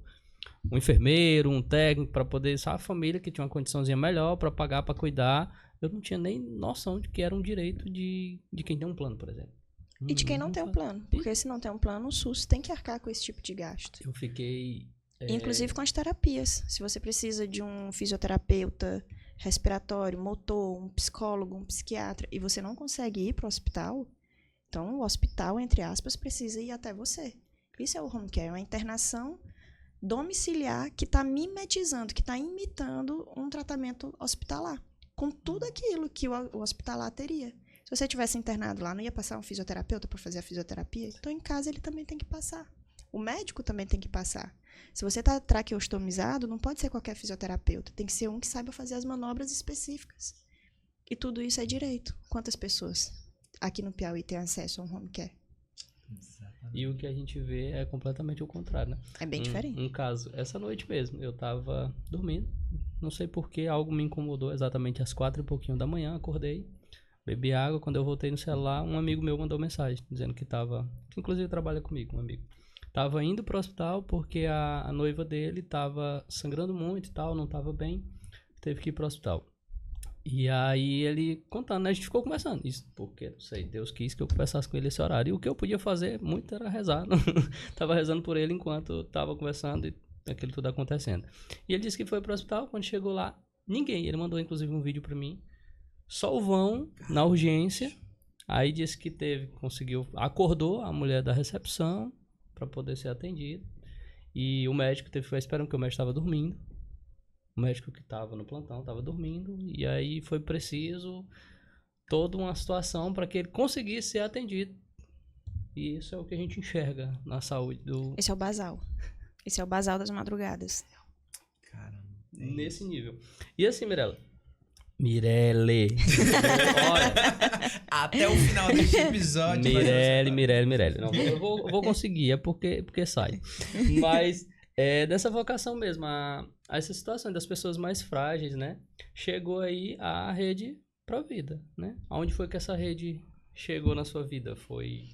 enfermeiro, um técnico para poder... Só a família que tinha uma condiçãozinha melhor para pagar, para cuidar. Eu não tinha nem noção de que era um direito de quem tem um plano, por exemplo. E de quem não tem um plano. Porque se não tem um plano, o SUS tem que arcar com esse tipo de gasto. Eu fiquei... Inclusive com as terapias. Se você precisa de um fisioterapeuta respiratório, motor, um psicólogo, um psiquiatra, e você não consegue ir para o hospital, então o hospital, entre aspas, precisa ir até você. Isso é o home care, uma internação domiciliar que está mimetizando, que está imitando um tratamento hospitalar, com tudo aquilo que o hospitalar teria. Se você tivesse internado lá, não ia passar um fisioterapeuta para fazer a fisioterapia? Então, em casa, ele também tem que passar. O médico também tem que passar. Se você está traqueostomizado, não pode ser qualquer fisioterapeuta. Tem que ser um que saiba fazer as manobras específicas. E tudo isso é direito. Quantas pessoas aqui no Piauí têm acesso a um home care? E o que a gente vê é completamente o contrário, né? É bem diferente. Um caso, essa noite mesmo, eu tava dormindo, não sei porquê, algo me incomodou exatamente às 4 e pouquinho da manhã, acordei, bebi água, quando eu voltei no celular, um amigo meu mandou mensagem, dizendo que inclusive trabalha comigo, um amigo, tava indo pro hospital porque a noiva dele tava sangrando muito e tal, não tava bem, teve que ir pro hospital. E aí ele contando, né? A gente ficou conversando. Isso porque, não sei, Deus quis que eu conversasse com ele esse horário. E o que eu podia fazer muito era rezar. Tava rezando por ele enquanto tava conversando e aquilo tudo acontecendo. E ele disse que foi pro hospital, quando chegou lá, ninguém. Ele mandou inclusive um vídeo pra mim. Só o vão na urgência. Aí disse que acordou a mulher da recepção pra poder ser atendido. E o médico teve que ficar esperando, porque o médico tava dormindo. O médico que estava no plantão estava dormindo, e aí foi preciso toda uma situação para que ele conseguisse ser atendido. E isso é o que a gente enxerga na saúde do... Esse é o basal. Esse é o basal das madrugadas. Caramba. nesse nível. E assim, Mirelle. Olha, até o final deste episódio. Mirelle. Não, eu vou conseguir, é porque sai. Mas dessa vocação mesmo, a essa situação das pessoas mais frágeis, né? Chegou aí a rede Provida, né? Aonde foi que essa rede chegou na sua vida? Foi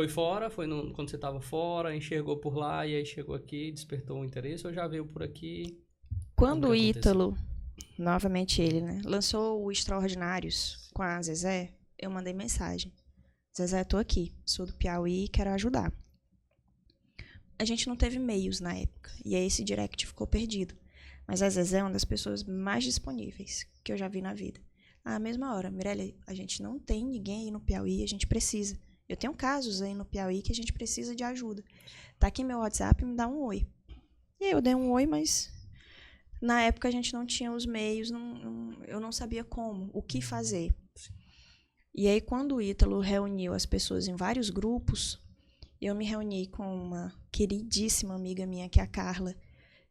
fora? Foi quando você estava fora, enxergou por lá e aí chegou aqui, despertou um interesse ou já veio por aqui? Quando o Ítalo, novamente ele, né, lançou o Extraordinários com a Zezé, eu mandei mensagem. Zezé, tô aqui, sou do Piauí e quero ajudar. A gente não teve meios na época, e aí esse direct ficou perdido. Mas a Zezé é uma das pessoas mais disponíveis que eu já vi na vida. À mesma hora, Mirelle, a gente não tem ninguém aí no Piauí, a gente precisa. Eu tenho casos aí no Piauí que a gente precisa de ajuda. Tá aqui meu WhatsApp, me dá um oi. E aí eu dei um oi, mas na época a gente não tinha os meios, eu não sabia como, o que fazer. E aí quando o Ítalo reuniu as pessoas em vários grupos, eu me reuni com uma queridíssima amiga minha, que é a Carla,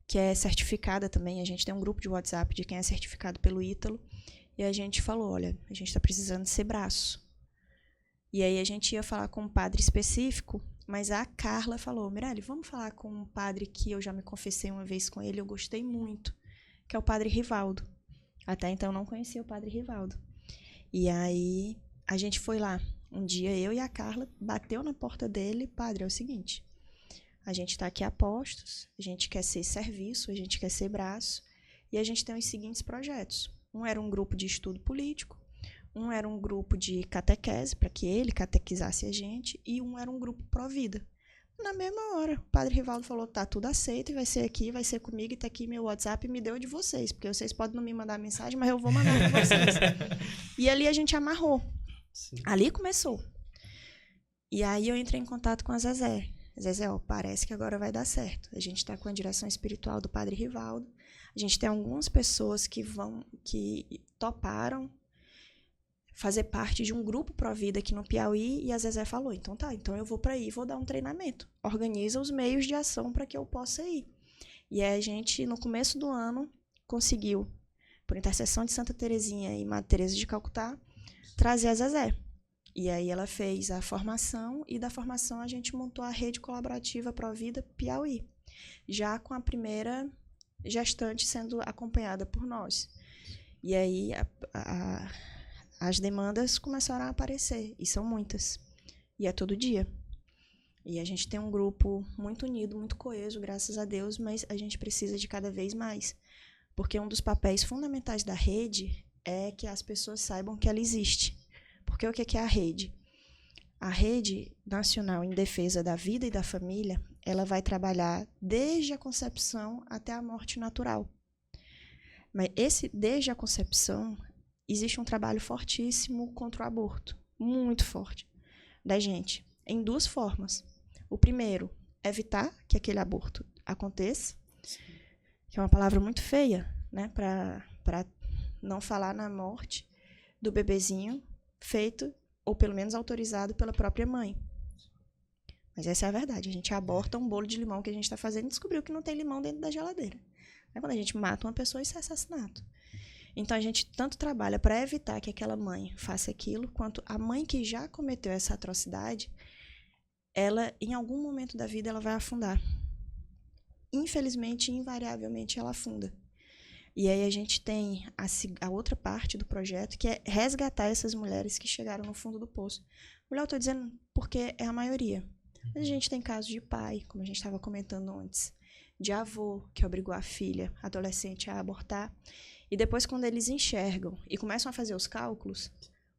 que é certificada também. A gente tem um grupo de WhatsApp de quem é certificado pelo Ítalo. E a gente falou, olha, a gente está precisando ser braço. E aí a gente ia falar com um padre específico, mas a Carla falou, Mirelle, vamos falar com um padre que eu já me confessei uma vez com ele, eu gostei muito, que é o padre Rivaldo. Até então eu não conhecia o padre Rivaldo. E aí a gente foi lá. Um dia eu e a Carla bateu na porta dele, padre, é o seguinte, a gente está aqui a postos, a gente quer ser serviço, a gente quer ser braço, e a gente tem os seguintes projetos. Um era um grupo de estudo político, um era um grupo de catequese, para que ele catequizasse a gente, e um era um grupo pró-vida. Na mesma hora, o padre Rivaldo falou, tá tudo aceito, e vai ser aqui, vai ser comigo, e tá aqui meu WhatsApp, e me deu de vocês, porque vocês podem não me mandar mensagem, mas eu vou mandar para vocês. E ali a gente amarrou. Sim. Ali começou. E aí eu entrei em contato com a Zezé. Zezé, ó, parece que agora vai dar certo. A gente está com a direção espiritual do padre Rivaldo. A gente tem algumas pessoas que toparam fazer parte de um grupo Provida aqui no Piauí, e a Zezé falou, então tá, então eu vou para aí, vou dar um treinamento. Organiza os meios de ação para que eu possa ir. E aí a gente, no começo do ano, conseguiu, por intercessão de Santa Terezinha e Madre Teresa de Calcutá, trazer a Zezé. E aí ela fez a formação, e da formação a gente montou a rede colaborativa Provida Piauí, já com a primeira gestante sendo acompanhada por nós. E aí as demandas começaram a aparecer, e são muitas. E é todo dia. E a gente tem um grupo muito unido, muito coeso, graças a Deus, mas a gente precisa de cada vez mais. Porque um dos papéis fundamentais da rede é que as pessoas saibam que ela existe. Porque o que é a rede? A Rede Nacional em Defesa da Vida e da Família, ela vai trabalhar desde a concepção até a morte natural. Mas desde a concepção, existe um trabalho fortíssimo contra o aborto, muito forte, da gente, em duas formas. O primeiro, evitar que aquele aborto aconteça, que é uma palavra muito feia, né, para não falar na morte do bebezinho, feito, ou pelo menos autorizado pela própria mãe. Mas essa é a verdade. A gente aborta um bolo de limão que a gente está fazendo e descobriu que não tem limão dentro da geladeira. Quando a gente mata uma pessoa, isso é assassinato. Então, a gente tanto trabalha para evitar que aquela mãe faça aquilo, quanto a mãe que já cometeu essa atrocidade, ela, em algum momento da vida, ela vai afundar. Infelizmente, invariavelmente, ela afunda. E aí a gente tem a outra parte do projeto, que é resgatar essas mulheres que chegaram no fundo do poço. Mulher, eu estou dizendo porque é a maioria. Mas a gente tem casos de pai, como a gente estava comentando antes, de avô que obrigou a filha adolescente a abortar. E depois, quando eles enxergam e começam a fazer os cálculos,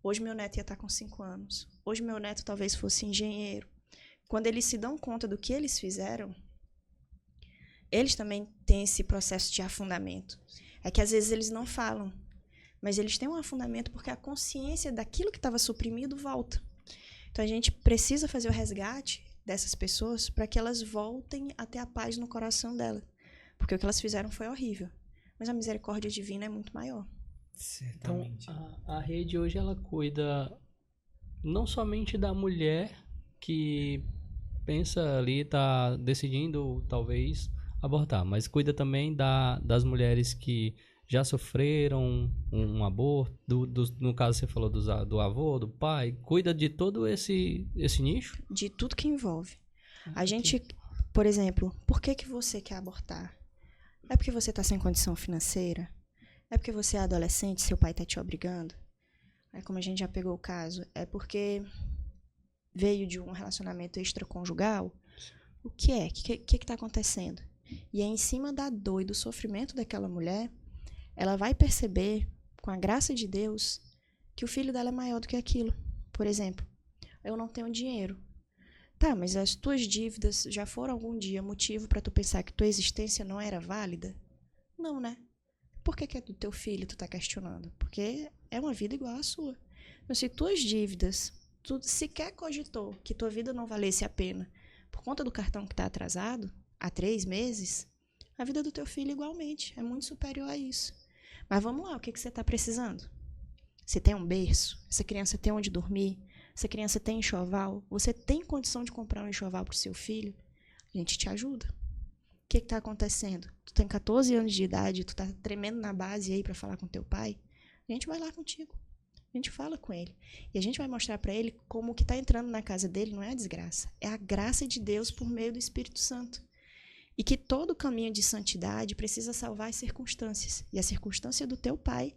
hoje meu neto ia estar com 5 anos, hoje meu neto talvez fosse engenheiro. Quando eles se dão conta do que eles fizeram, eles também têm esse processo de afundamento. É que às vezes eles não falam, mas eles têm um afundamento porque a consciência daquilo que estava suprimido volta. Então a gente precisa fazer o resgate dessas pessoas para que elas voltem a ter a paz no coração dela. Porque o que elas fizeram foi horrível. Mas a misericórdia divina é muito maior. Certamente. Então, a rede hoje ela cuida não somente da mulher que pensa ali, está decidindo talvez abortar. Mas cuida também das mulheres que já sofreram um aborto, no caso você falou do avô, do pai, cuida de todo esse nicho? De tudo que envolve. A gente, por exemplo, por que você quer abortar? É porque você está sem condição financeira? É porque você é adolescente, seu pai está te obrigando? É como a gente já pegou o caso, é porque veio de um relacionamento extraconjugal? O que é? O que está acontecendo? E é em cima da dor e do sofrimento daquela mulher, ela vai perceber, com a graça de Deus, que o filho dela é maior do que aquilo. Por exemplo, eu não tenho dinheiro. Tá, mas as tuas dívidas já foram algum dia motivo para tu pensar que tua existência não era válida? Não, né? Por que é do teu filho tu tá questionando? Porque é uma vida igual à sua. Então, se tuas dívidas, tu sequer cogitou que tua vida não valesse a pena por conta do cartão que tá atrasado, há 3 meses, a vida do teu filho igualmente é muito superior a isso. Mas vamos lá, o que você tá precisando? Você tem um berço? Essa criança tem onde dormir? Essa criança tem enxoval? Você tem condição de comprar um enxoval pro seu filho? A gente te ajuda. O que está acontecendo? Tu tem 14 anos de idade, tu tá tremendo na base aí para falar com teu pai? A gente vai lá contigo. A gente fala com ele. E a gente vai mostrar para ele como o que está entrando na casa dele não é a desgraça. É a graça de Deus por meio do Espírito Santo. E que todo caminho de santidade precisa salvar as circunstâncias. E a circunstância do teu pai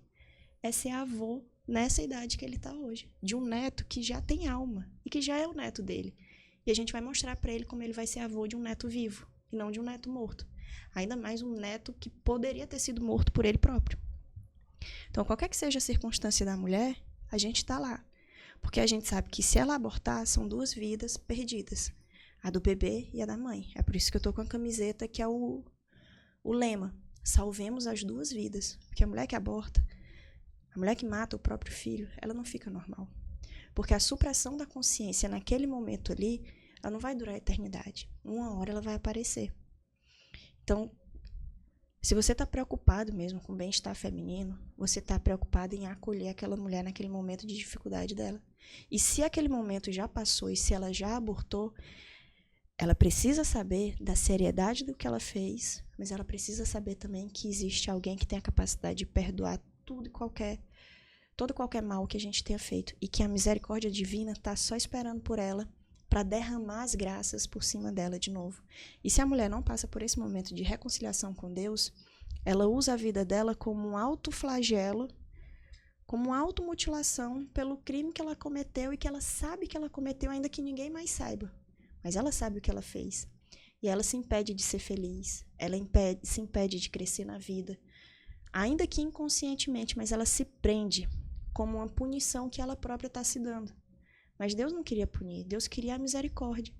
é ser avô nessa idade que ele está hoje. De um neto que já tem alma e que já é o neto dele. E a gente vai mostrar para ele como ele vai ser avô de um neto vivo. E não de um neto morto. Ainda mais um neto que poderia ter sido morto por ele próprio. Então, qualquer que seja a circunstância da mulher, a gente está lá. Porque a gente sabe que se ela abortar, são 2 vidas perdidas. A do bebê e a da mãe. É por isso que eu estou com a camiseta que é o lema. Salvemos as 2 vidas. Porque a mulher que aborta, a mulher que mata o próprio filho, ela não fica normal. Porque a supressão da consciência naquele momento ali, ela não vai durar a eternidade. Uma hora ela vai aparecer. Então, se você está preocupado mesmo com o bem-estar feminino, você está preocupado em acolher aquela mulher naquele momento de dificuldade dela. E se aquele momento já passou e se ela já abortou, ela precisa saber da seriedade do que ela fez, mas ela precisa saber também que existe alguém que tem a capacidade de perdoar todo e qualquer mal que a gente tenha feito. E que a misericórdia divina está só esperando por ela para derramar as graças por cima dela de novo. E se a mulher não passa por esse momento de reconciliação com Deus, ela usa a vida dela como um autoflagelo, como uma automutilação pelo crime que ela cometeu e que ela sabe que ela cometeu, ainda que ninguém mais saiba. Mas ela sabe o que ela fez. E ela se impede de ser feliz, ela se impede de crescer na vida, ainda que inconscientemente, mas ela se prende como uma punição que ela própria está se dando. Mas Deus não queria punir, Deus queria a misericórdia.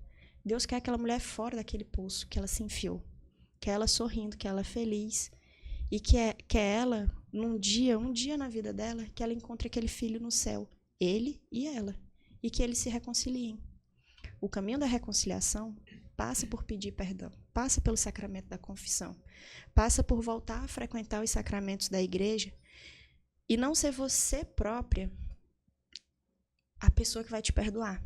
Deus quer aquela mulher fora daquele poço que ela se enfiou. Quer ela sorrindo, quer ela feliz. E quer ela, um dia na vida dela, que ela encontre aquele filho no céu. Ele e ela. E que eles se reconciliem. O caminho da reconciliação passa por pedir perdão. Passa pelo sacramento da confissão. Passa por voltar a frequentar os sacramentos da igreja. E não ser você própria a pessoa que vai te perdoar.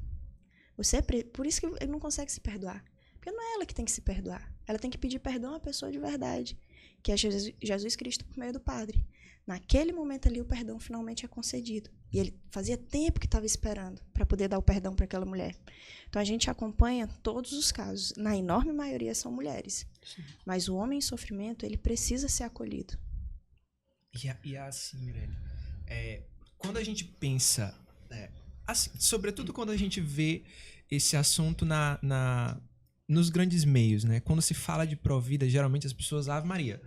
Por isso que ele não consegue se perdoar. Porque não é ela que tem que se perdoar. Ela tem que pedir perdão à pessoa de verdade, que é Jesus Cristo por meio do Padre. Naquele momento ali o perdão finalmente é concedido. E ele fazia tempo que estava esperando para poder dar o perdão para aquela mulher. Então a gente acompanha todos os casos. Na enorme maioria são mulheres. Sim. Mas o homem em sofrimento, ele precisa ser acolhido. E assim, Mirelle, quando a gente pensa... assim, sobretudo quando a gente vê esse assunto nos grandes meios, né? Quando se fala de Provida, geralmente as pessoas, Ave Maria,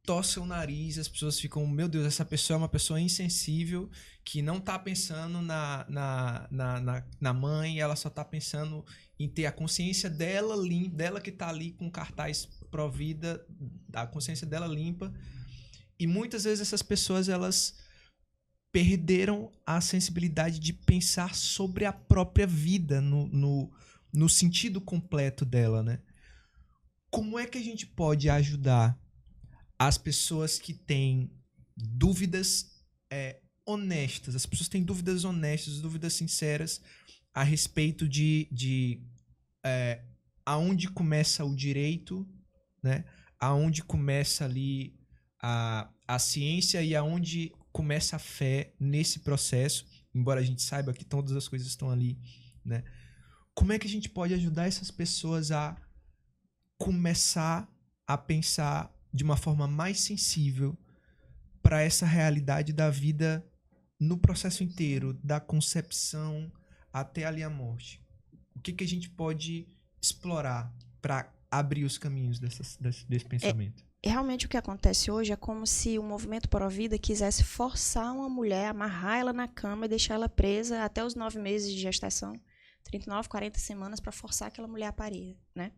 torcem o nariz, as pessoas ficam, meu Deus, essa pessoa é uma pessoa insensível, que não tá pensando na mãe, ela só tá pensando em ter a consciência dela limpa, dela que tá ali com cartaz Provida, a consciência dela limpa. E muitas vezes essas pessoas, elas perderam a sensibilidade de pensar sobre a própria vida no sentido completo dela, né? Como é que a gente pode ajudar as pessoas que têm dúvidas honestas, as pessoas têm dúvidas honestas, dúvidas sinceras a respeito de aonde começa o direito né? Aonde começa ali a ciência e aonde começa a fé nesse processo, embora a gente saiba que todas as coisas estão ali, né? Como é que a gente pode ajudar essas pessoas a começar a pensar de uma forma mais sensível para essa realidade da vida no processo inteiro, da concepção até ali a morte? O que a gente pode explorar para abrir os caminhos desse pensamento? Realmente o que acontece hoje é como se o movimento pró-vida quisesse forçar uma mulher, amarrar ela na cama e deixar ela presa até os 9 meses de gestação, 39, 40 semanas, para forçar aquela mulher a parir, né?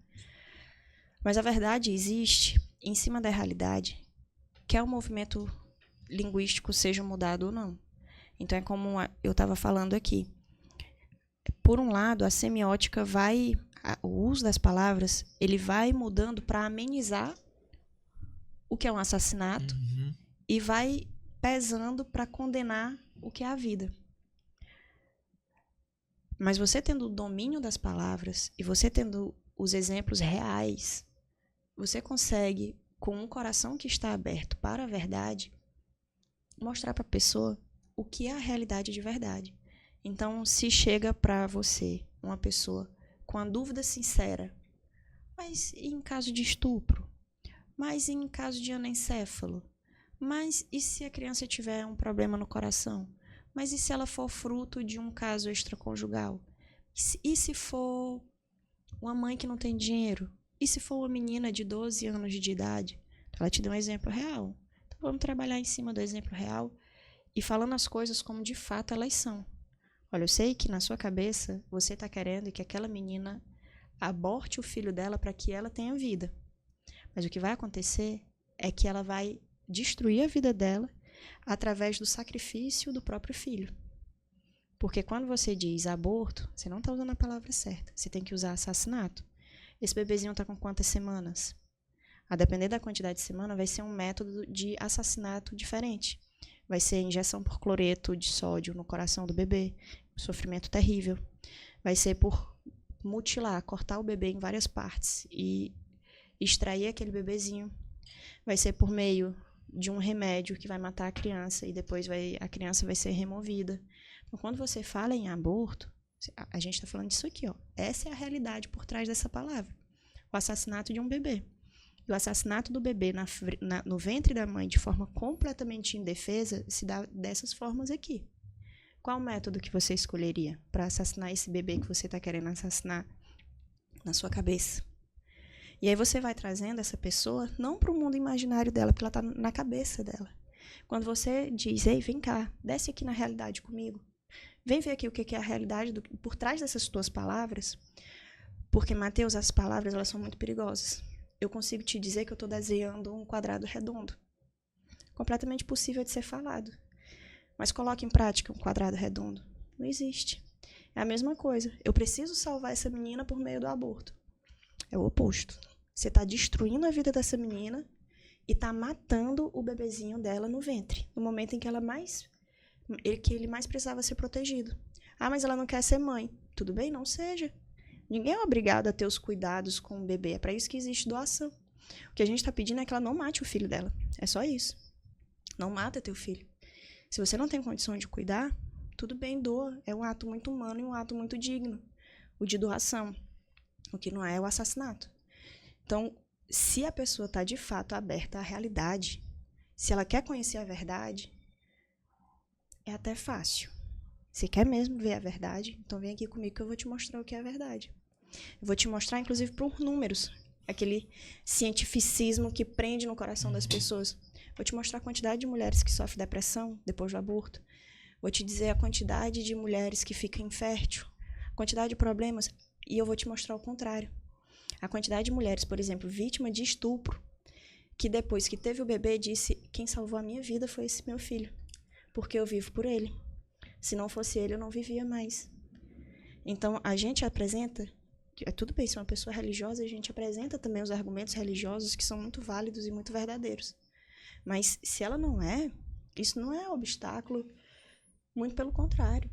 Mas a verdade existe em cima da realidade, quer o movimento linguístico seja mudado ou não. Então é como eu estava falando aqui. Por um lado, a semiótica o uso das palavras, ele vai mudando para amenizar o que é um assassinato e vai pesando para condenar o que é a vida. Mas você tendo o domínio das palavras e você tendo os exemplos reais, você consegue, com um coração que está aberto para a verdade, mostrar para a pessoa o que é a realidade de verdade. Então, se chega para você, uma pessoa, com a dúvida sincera, mas e em caso de estupro? Mas e em caso de anencéfalo? Mas e se a criança tiver um problema no coração? Mas e se ela for fruto de um caso extraconjugal? E se for uma mãe que não tem dinheiro? E se for uma menina de 12 anos de idade? Então, ela te deu um exemplo real. Então, vamos trabalhar em cima do exemplo real e falando as coisas como de fato elas são. Olha, eu sei que na sua cabeça você está querendo que aquela menina aborte o filho dela para que ela tenha vida. Mas o que vai acontecer é que ela vai destruir a vida dela através do sacrifício do próprio filho. Porque quando você diz aborto, você não está usando a palavra certa. Você tem que usar assassinato. Esse bebezinho está com quantas semanas? A depender da quantidade de semana, vai ser um método de assassinato diferente. Vai ser injeção por cloreto de sódio no coração do bebê, um sofrimento terrível. Vai ser por mutilar, cortar o bebê em várias partes e extrair aquele bebezinho. Vai ser por meio de um remédio que vai matar a criança e depois a criança vai ser removida. Então, quando você fala em aborto, a gente está falando disso aqui, ó. Essa é a realidade por trás dessa palavra. O assassinato de um bebê. E o assassinato do bebê no ventre da mãe de forma completamente indefesa se dá dessas formas aqui. Qual o método que você escolheria para assassinar esse bebê que você está querendo assassinar na sua cabeça? E aí você vai trazendo essa pessoa não para o mundo imaginário dela, porque ela está na cabeça dela. Quando você diz, ei, vem cá, desce aqui na realidade comigo. Vem ver aqui o que é a realidade por trás dessas tuas palavras. Porque, Mateus, as palavras elas são muito perigosas. Eu consigo te dizer que eu estou desenhando um quadrado redondo. Completamente possível de ser falado. Mas coloque em prática um quadrado redondo. Não existe. É a mesma coisa. Eu preciso salvar essa menina por meio do aborto. É o oposto. Você está destruindo a vida dessa menina e está matando o bebezinho dela no ventre. No momento em que ele mais precisava ser protegido. Ah, mas ela não quer ser mãe. Tudo bem, não seja. Ninguém é obrigado a ter os cuidados com o bebê. É para isso que existe doação. O que a gente está pedindo é que ela não mate o filho dela. É só isso. Não mata teu filho. Se você não tem condições de cuidar, tudo bem, doa. É um ato muito humano e um ato muito digno. O de doação. O que não é o assassinato. Então, se a pessoa está de fato aberta à realidade, se ela quer conhecer a verdade, é até fácil. Você quer mesmo ver a verdade? Então vem aqui comigo que eu vou te mostrar o que é a verdade. Eu vou te mostrar, inclusive, por números. Aquele cientificismo que prende no coração das pessoas. Vou te mostrar a quantidade de mulheres que sofrem depressão depois do aborto. Vou te dizer a quantidade de mulheres que ficam infértil. A quantidade de problemas. E eu vou te mostrar o contrário. A quantidade de mulheres, por exemplo, vítima de estupro, que depois que teve o bebê disse, quem salvou a minha vida foi esse meu filho. Porque eu vivo por ele. Se não fosse ele, eu não vivia mais. Então, a gente apresenta, tudo bem, se é uma pessoa religiosa, a gente apresenta também os argumentos religiosos que são muito válidos e muito verdadeiros. Mas, se ela não é, isso não é obstáculo, muito pelo contrário.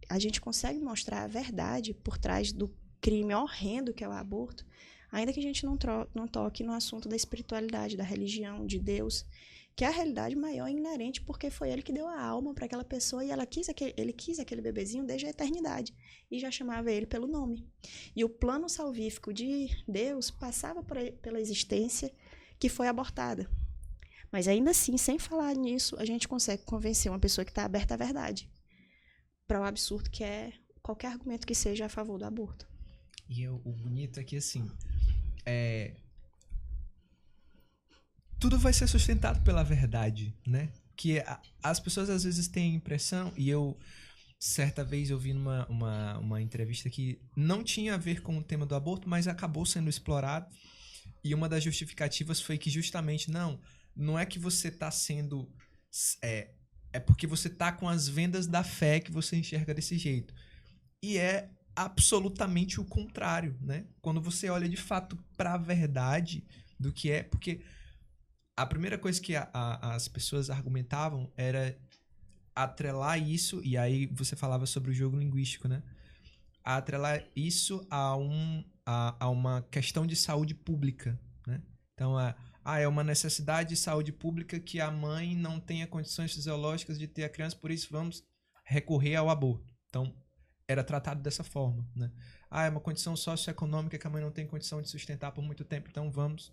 A gente consegue mostrar a verdade por trás do crime horrendo que é o aborto, Ainda que a gente não toque no assunto da espiritualidade, da religião, de Deus, que é a realidade maior e inerente, porque foi ele que deu a alma para aquela pessoa e ele quis aquele bebezinho desde a eternidade e já chamava ele pelo nome. E o plano salvífico de Deus passava pela existência que foi abortada. Mas ainda assim, sem falar nisso, a gente consegue convencer uma pessoa que está aberta à verdade para o absurdo que é qualquer argumento que seja a favor do aborto. E o bonito é que, assim, tudo vai ser sustentado pela verdade, né? Que as pessoas às vezes têm a impressão, e eu, certa vez, eu vi numa entrevista que não tinha a ver com o tema do aborto, mas acabou sendo explorado, e uma das justificativas foi que justamente, não é que você está sendo... É porque você está com as vendas da fé que você enxerga desse jeito. E é absolutamente o contrário, né? Quando você olha de fato para a verdade do que é... Porque a primeira coisa que as pessoas argumentavam era atrelar isso, e aí você falava sobre o jogo linguístico, né? Atrelar isso a uma questão de saúde pública, né? Então, é uma necessidade de saúde pública que a mãe não tenha condições fisiológicas de ter a criança, por isso vamos recorrer ao aborto. Então, era tratado dessa forma, né? É uma condição socioeconômica que a mãe não tem condição de sustentar por muito tempo, então vamos...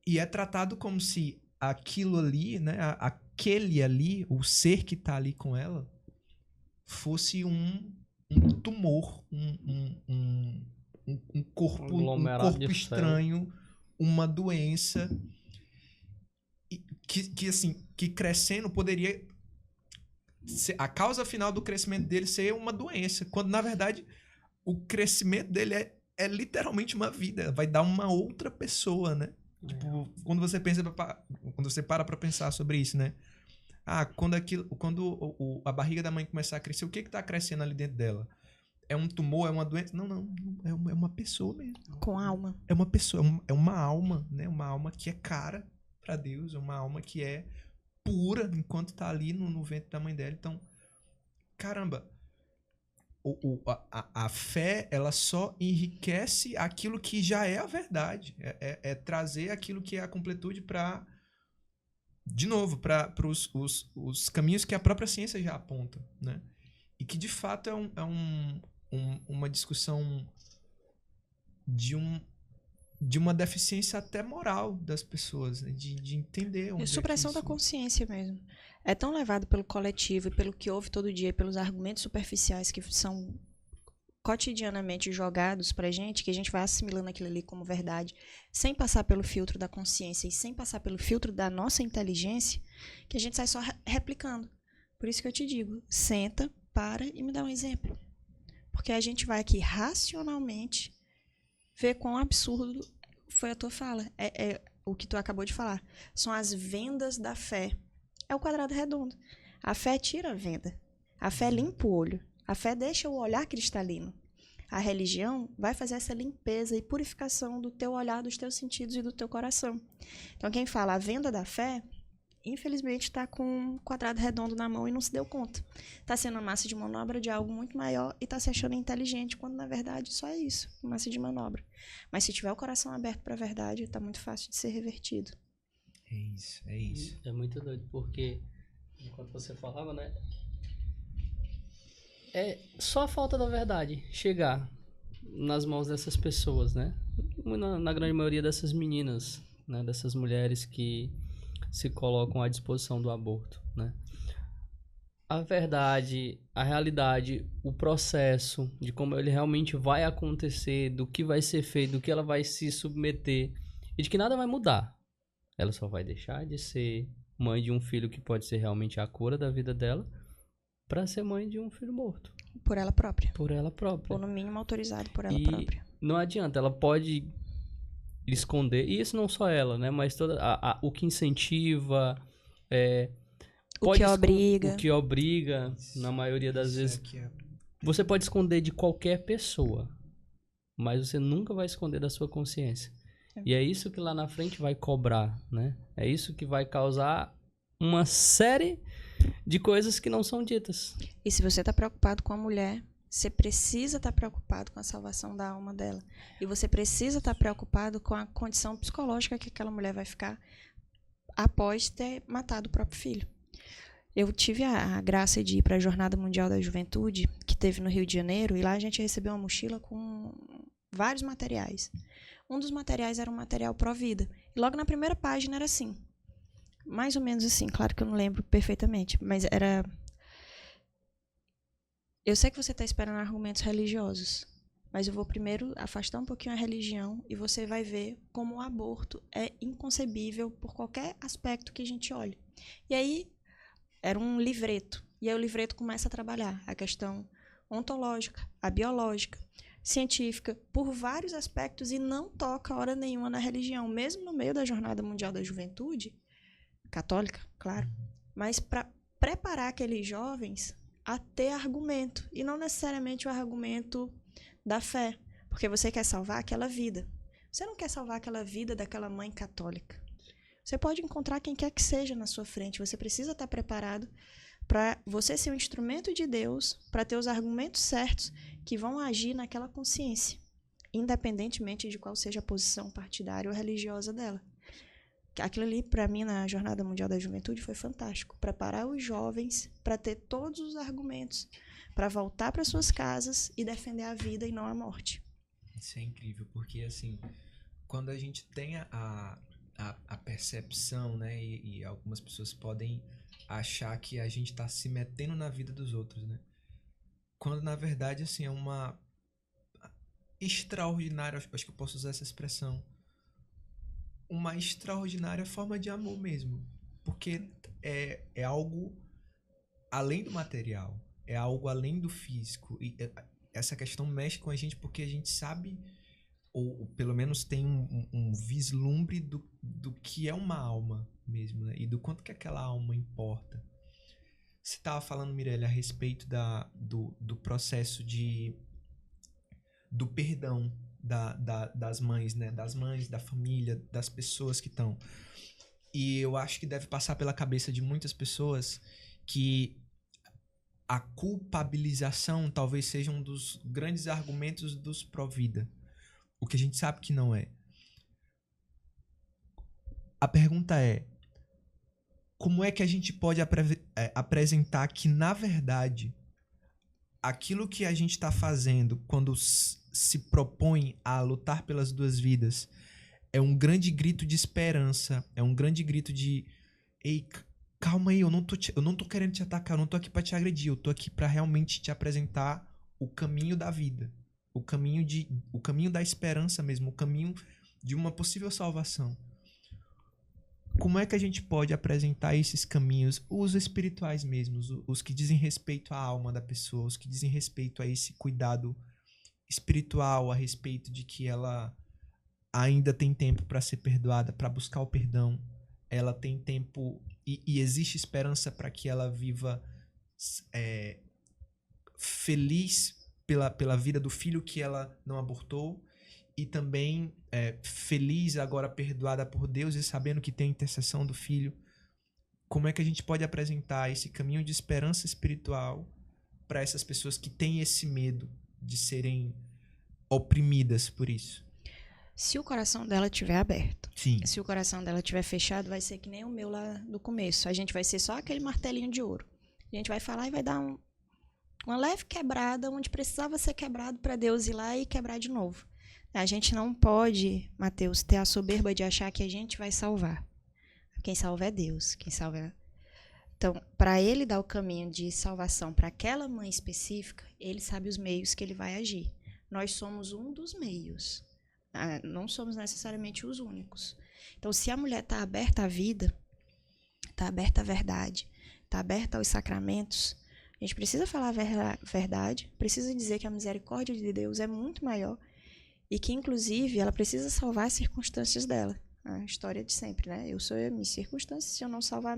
E é tratado como se aquilo ali, né, aquele ali, o ser que está ali com ela, fosse um tumor, um corpo estranho, uma doença que crescendo poderia ser, a causa final do crescimento dele ser uma doença, quando na verdade o crescimento dele é literalmente uma vida, vai dar uma outra pessoa, né? Tipo, quando você para pra pensar sobre isso, né? Quando a barriga da mãe começar a crescer, o que tá crescendo ali dentro dela? É um tumor, é uma doença? Não, é uma pessoa mesmo. Com alma. É uma pessoa, é uma alma, né? Uma alma que é cara pra Deus, é uma alma que é pura enquanto tá ali no ventre da mãe dela. Então, caramba, a fé, ela só enriquece aquilo que já é a verdade. É trazer aquilo que é a completude para, de novo, para os caminhos que a própria ciência já aponta, né? E que, de fato, é uma discussão de uma deficiência até moral das pessoas, né? De entender onde supressão da consciência mesmo. É tão levado pelo coletivo e pelo que ouve todo dia, pelos argumentos superficiais que são cotidianamente jogados pra gente, que a gente vai assimilando aquilo ali como verdade, sem passar pelo filtro da consciência e sem passar pelo filtro da nossa inteligência, que a gente sai só replicando. Por isso que eu te digo, senta, para e me dá um exemplo. Porque a gente vai aqui racionalmente ver quão absurdo foi a tua fala. É o que tu acabou de falar. São as vendas da fé. É o quadrado redondo. A fé tira a venda. A fé limpa o olho. A fé deixa o olhar cristalino. A religião vai fazer essa limpeza e purificação do teu olhar, dos teus sentidos e do teu coração. Então, quem fala a venda da fé, infelizmente está com um quadrado redondo na mão e não se deu conta. Está sendo a massa de manobra de algo muito maior e está se achando inteligente, quando na verdade só é isso, massa de manobra. Mas se tiver o coração aberto para a verdade, está muito fácil de ser revertido. É isso. É muito doido, porque enquanto você falava, né? É só a falta da verdade chegar nas mãos dessas pessoas, né? Na grande maioria dessas meninas, né? Dessas mulheres que se colocam à disposição do aborto, né? A verdade, a realidade, o processo de como ele realmente vai acontecer, do que vai ser feito, do que ela vai se submeter e de que nada vai mudar. Ela só vai deixar de ser mãe de um filho que pode ser realmente a cura da vida dela para ser mãe de um filho morto. Por ela própria. Por ela própria. Ou no mínimo autorizado por ela própria. Não adianta, ela pode esconder, e isso não só ela, né? Mas o que incentiva, o que obriga, na maioria das vezes. Você pode esconder de qualquer pessoa, mas você nunca vai esconder da sua consciência. E é isso que lá na frente vai cobrar, né? É isso que vai causar uma série de coisas que não são ditas. E se você está preocupado com a mulher, Você precisa estar preocupado com a salvação da alma dela. E você precisa estar preocupado com a condição psicológica que aquela mulher vai ficar após ter matado o próprio filho. Eu tive a graça de ir para a Jornada Mundial da Juventude, que teve no Rio de Janeiro, e lá a gente recebeu uma mochila com vários materiais. Um dos materiais era um material pró-vida. E logo na primeira página era assim. Mais ou menos assim, claro que eu não lembro perfeitamente, mas era... Eu sei que você está esperando argumentos religiosos, mas eu vou primeiro afastar um pouquinho a religião e você vai ver como o aborto é inconcebível por qualquer aspecto que a gente olhe. E aí, era um livreto. E aí o livreto começa a trabalhar a questão ontológica, a biológica, científica, por vários aspectos e não toca hora nenhuma na religião, mesmo no meio da Jornada Mundial da Juventude, católica, claro, mas para preparar aqueles jovens a ter argumento, e não necessariamente o argumento da fé, porque você quer salvar aquela vida. Você não quer salvar aquela vida daquela mãe católica. Você pode encontrar quem quer que seja na sua frente, você precisa estar preparado para você ser um instrumento de Deus, para ter os argumentos certos que vão agir naquela consciência, independentemente de qual seja a posição partidária ou religiosa dela. Aquilo ali, para mim, na Jornada Mundial da Juventude, foi fantástico. Preparar os jovens para ter todos os argumentos, para voltar para suas casas e defender a vida e não a morte. Isso é incrível, porque, assim, quando a gente tem a percepção, né, e algumas pessoas podem achar que a gente está se metendo na vida dos outros, né? Quando, na verdade, assim, é uma extraordinária, acho que eu posso usar essa expressão, uma extraordinária forma de amor mesmo, porque é algo além do material, é algo além do físico, e essa questão mexe com a gente porque a gente sabe, ou pelo menos tem um vislumbre do que é uma alma mesmo, né? E do quanto que aquela alma importa. Você estava falando, Mirelle, a respeito do processo do perdão das mães, né? Das mães, da família, das pessoas que estão. E eu acho que deve passar pela cabeça de muitas pessoas que a culpabilização talvez seja um dos grandes argumentos dos pró-vida. O que a gente sabe que não é. A pergunta é: como é que a gente pode apresentar que, na verdade, aquilo que a gente está fazendo quando se propõe a lutar pelas duas vidas é um grande grito de esperança, é um grande grito de: ei, calma aí, eu não tô querendo te atacar, eu não tô aqui para te agredir, eu tô aqui para realmente te apresentar o caminho da vida, o caminho da esperança mesmo, o caminho de uma possível salvação. Como é que a gente pode apresentar esses caminhos, os espirituais mesmos, os que dizem respeito à alma da pessoa, os que dizem respeito a esse cuidado espiritual, a respeito de que ela ainda tem tempo para ser perdoada, para buscar o perdão, ela tem tempo e existe esperança para que ela viva feliz pela vida do filho que ela não abortou, e também feliz agora, perdoada por Deus e sabendo que tem a intercessão do filho. Como é que a gente pode apresentar esse caminho de esperança espiritual para essas pessoas que têm esse medo de serem oprimidas por isso? Se o coração dela estiver aberto. Sim. Se o coração dela estiver fechado, vai ser que nem o meu lá no começo. A gente vai ser só aquele martelinho de ouro. A gente vai falar e vai dar uma leve quebrada onde precisava ser quebrado para Deus ir lá e quebrar de novo. A gente não pode, Mateus, ter a soberba de achar que a gente vai salvar. Quem salva é Deus. Quem salva é... Então, para ele dar o caminho de salvação para aquela mãe específica, ele sabe os meios que ele vai agir. Nós somos um dos meios. Não somos necessariamente os únicos. Então, se a mulher está aberta à vida, está aberta à verdade, está aberta aos sacramentos, a gente precisa falar a verdade, precisa dizer que a misericórdia de Deus é muito maior e que, inclusive, ela precisa salvar as circunstâncias dela. A história de sempre, né? Eu sou as minhas circunstâncias, se eu não salvar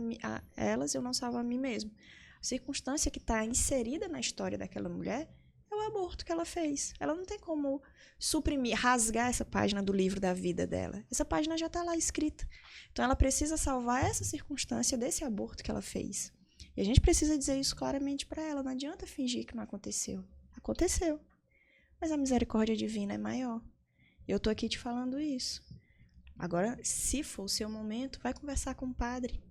elas, eu não salvo a mim mesmo. A circunstância que está inserida na história daquela mulher é o aborto que ela fez. Ela não tem como suprimir, rasgar essa página do livro da vida dela. Essa página já está lá escrita. Então, ela precisa salvar essa circunstância desse aborto que ela fez. E a gente precisa dizer isso claramente para ela. Não adianta fingir que não aconteceu. Aconteceu. Mas a misericórdia divina é maior. Eu tô aqui te falando isso. Agora, se for o seu momento, vai conversar com o padre.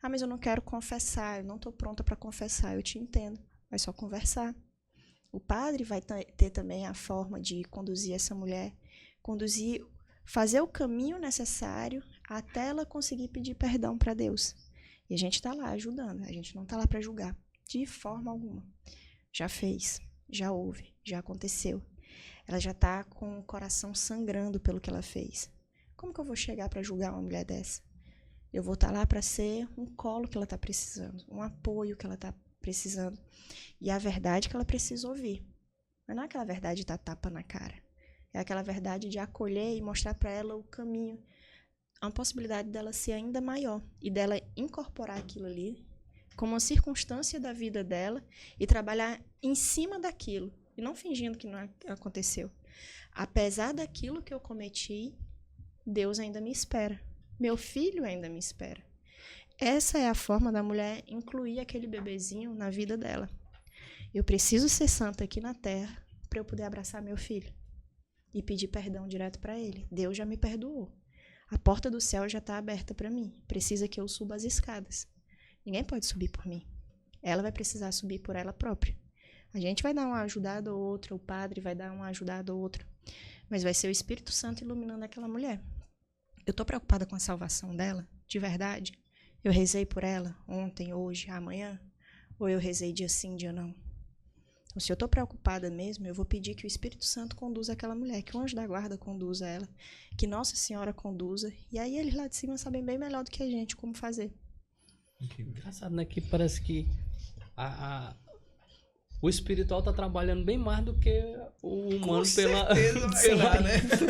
Ah, mas eu não quero confessar, eu não tô pronta para confessar. Eu te entendo. Vai só conversar. O padre vai ter também a forma de conduzir essa mulher, fazer o caminho necessário até ela conseguir pedir perdão para Deus. E a gente está lá ajudando, a gente não está lá para julgar, de forma alguma. Já fez, já houve, já aconteceu. Ela já está com o coração sangrando pelo que ela fez. Como que eu vou chegar para julgar uma mulher dessa? Eu vou estar lá para ser um colo que ela está precisando, um apoio que ela está precisando. E a verdade que ela precisa ouvir. Mas não é aquela verdade de dar tapa na cara. É aquela verdade de acolher e mostrar para ela o caminho. Há uma possibilidade dela ser ainda maior e dela incorporar aquilo ali como uma circunstância da vida dela e trabalhar em cima daquilo. E não fingindo que não aconteceu. Apesar daquilo que eu cometi, Deus ainda me espera. Meu filho ainda me espera. Essa é a forma da mulher incluir aquele bebezinho na vida dela. Eu preciso ser santa aqui na terra para eu poder abraçar meu filho e pedir perdão direto para ele. Deus já me perdoou. A porta do céu já está aberta para mim. Precisa que eu suba as escadas. Ninguém pode subir por mim. Ela vai precisar subir por ela própria. A gente vai dar uma ajudada ou outra, o padre vai dar uma ajudada ou outra, mas vai ser o Espírito Santo iluminando aquela mulher. Eu estou preocupada com a salvação dela, de verdade? Eu rezei por ela ontem, hoje, amanhã? Ou eu rezei dia sim, dia não? Então, se eu estou preocupada mesmo, eu vou pedir que o Espírito Santo conduza aquela mulher, que o anjo da guarda conduza ela, que Nossa Senhora conduza, e aí eles lá de cima sabem bem melhor do que a gente como fazer. Engraçado, né? Que parece que o espiritual tá trabalhando bem mais do que o humano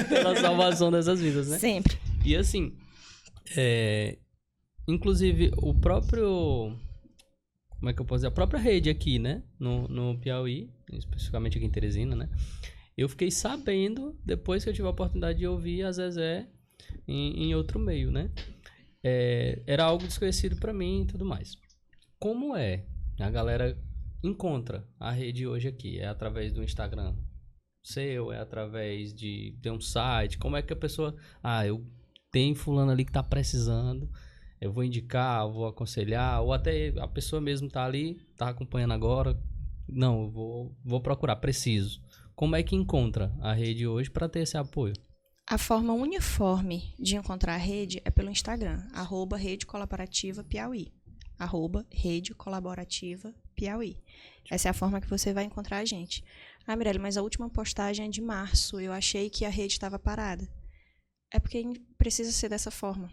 pela salvação dessas vidas, né? Sempre. E assim, inclusive o próprio, como é que eu posso dizer? A própria rede aqui, né? No Piauí, especificamente aqui em Teresina, né? Eu fiquei sabendo depois que eu tive a oportunidade de ouvir a Zezé em outro meio, né? Era algo desconhecido pra mim e tudo mais. Como a galera encontra a rede hoje aqui? É através do Instagram seu? É através de um site? Como é que a pessoa... eu tenho fulano ali que tá precisando, eu vou indicar, vou aconselhar, ou até a pessoa mesmo tá ali, tá acompanhando agora, não, eu vou procurar, preciso. Como é que encontra a rede hoje para ter esse apoio? A forma uniforme de encontrar a rede é pelo Instagram, @Rede Colaborativa Piauí. @Rede Colaborativa Piauí. Essa é a forma que você vai encontrar a gente. Mirelle, mas a última postagem é de março, eu achei que a rede estava parada. É porque precisa ser dessa forma.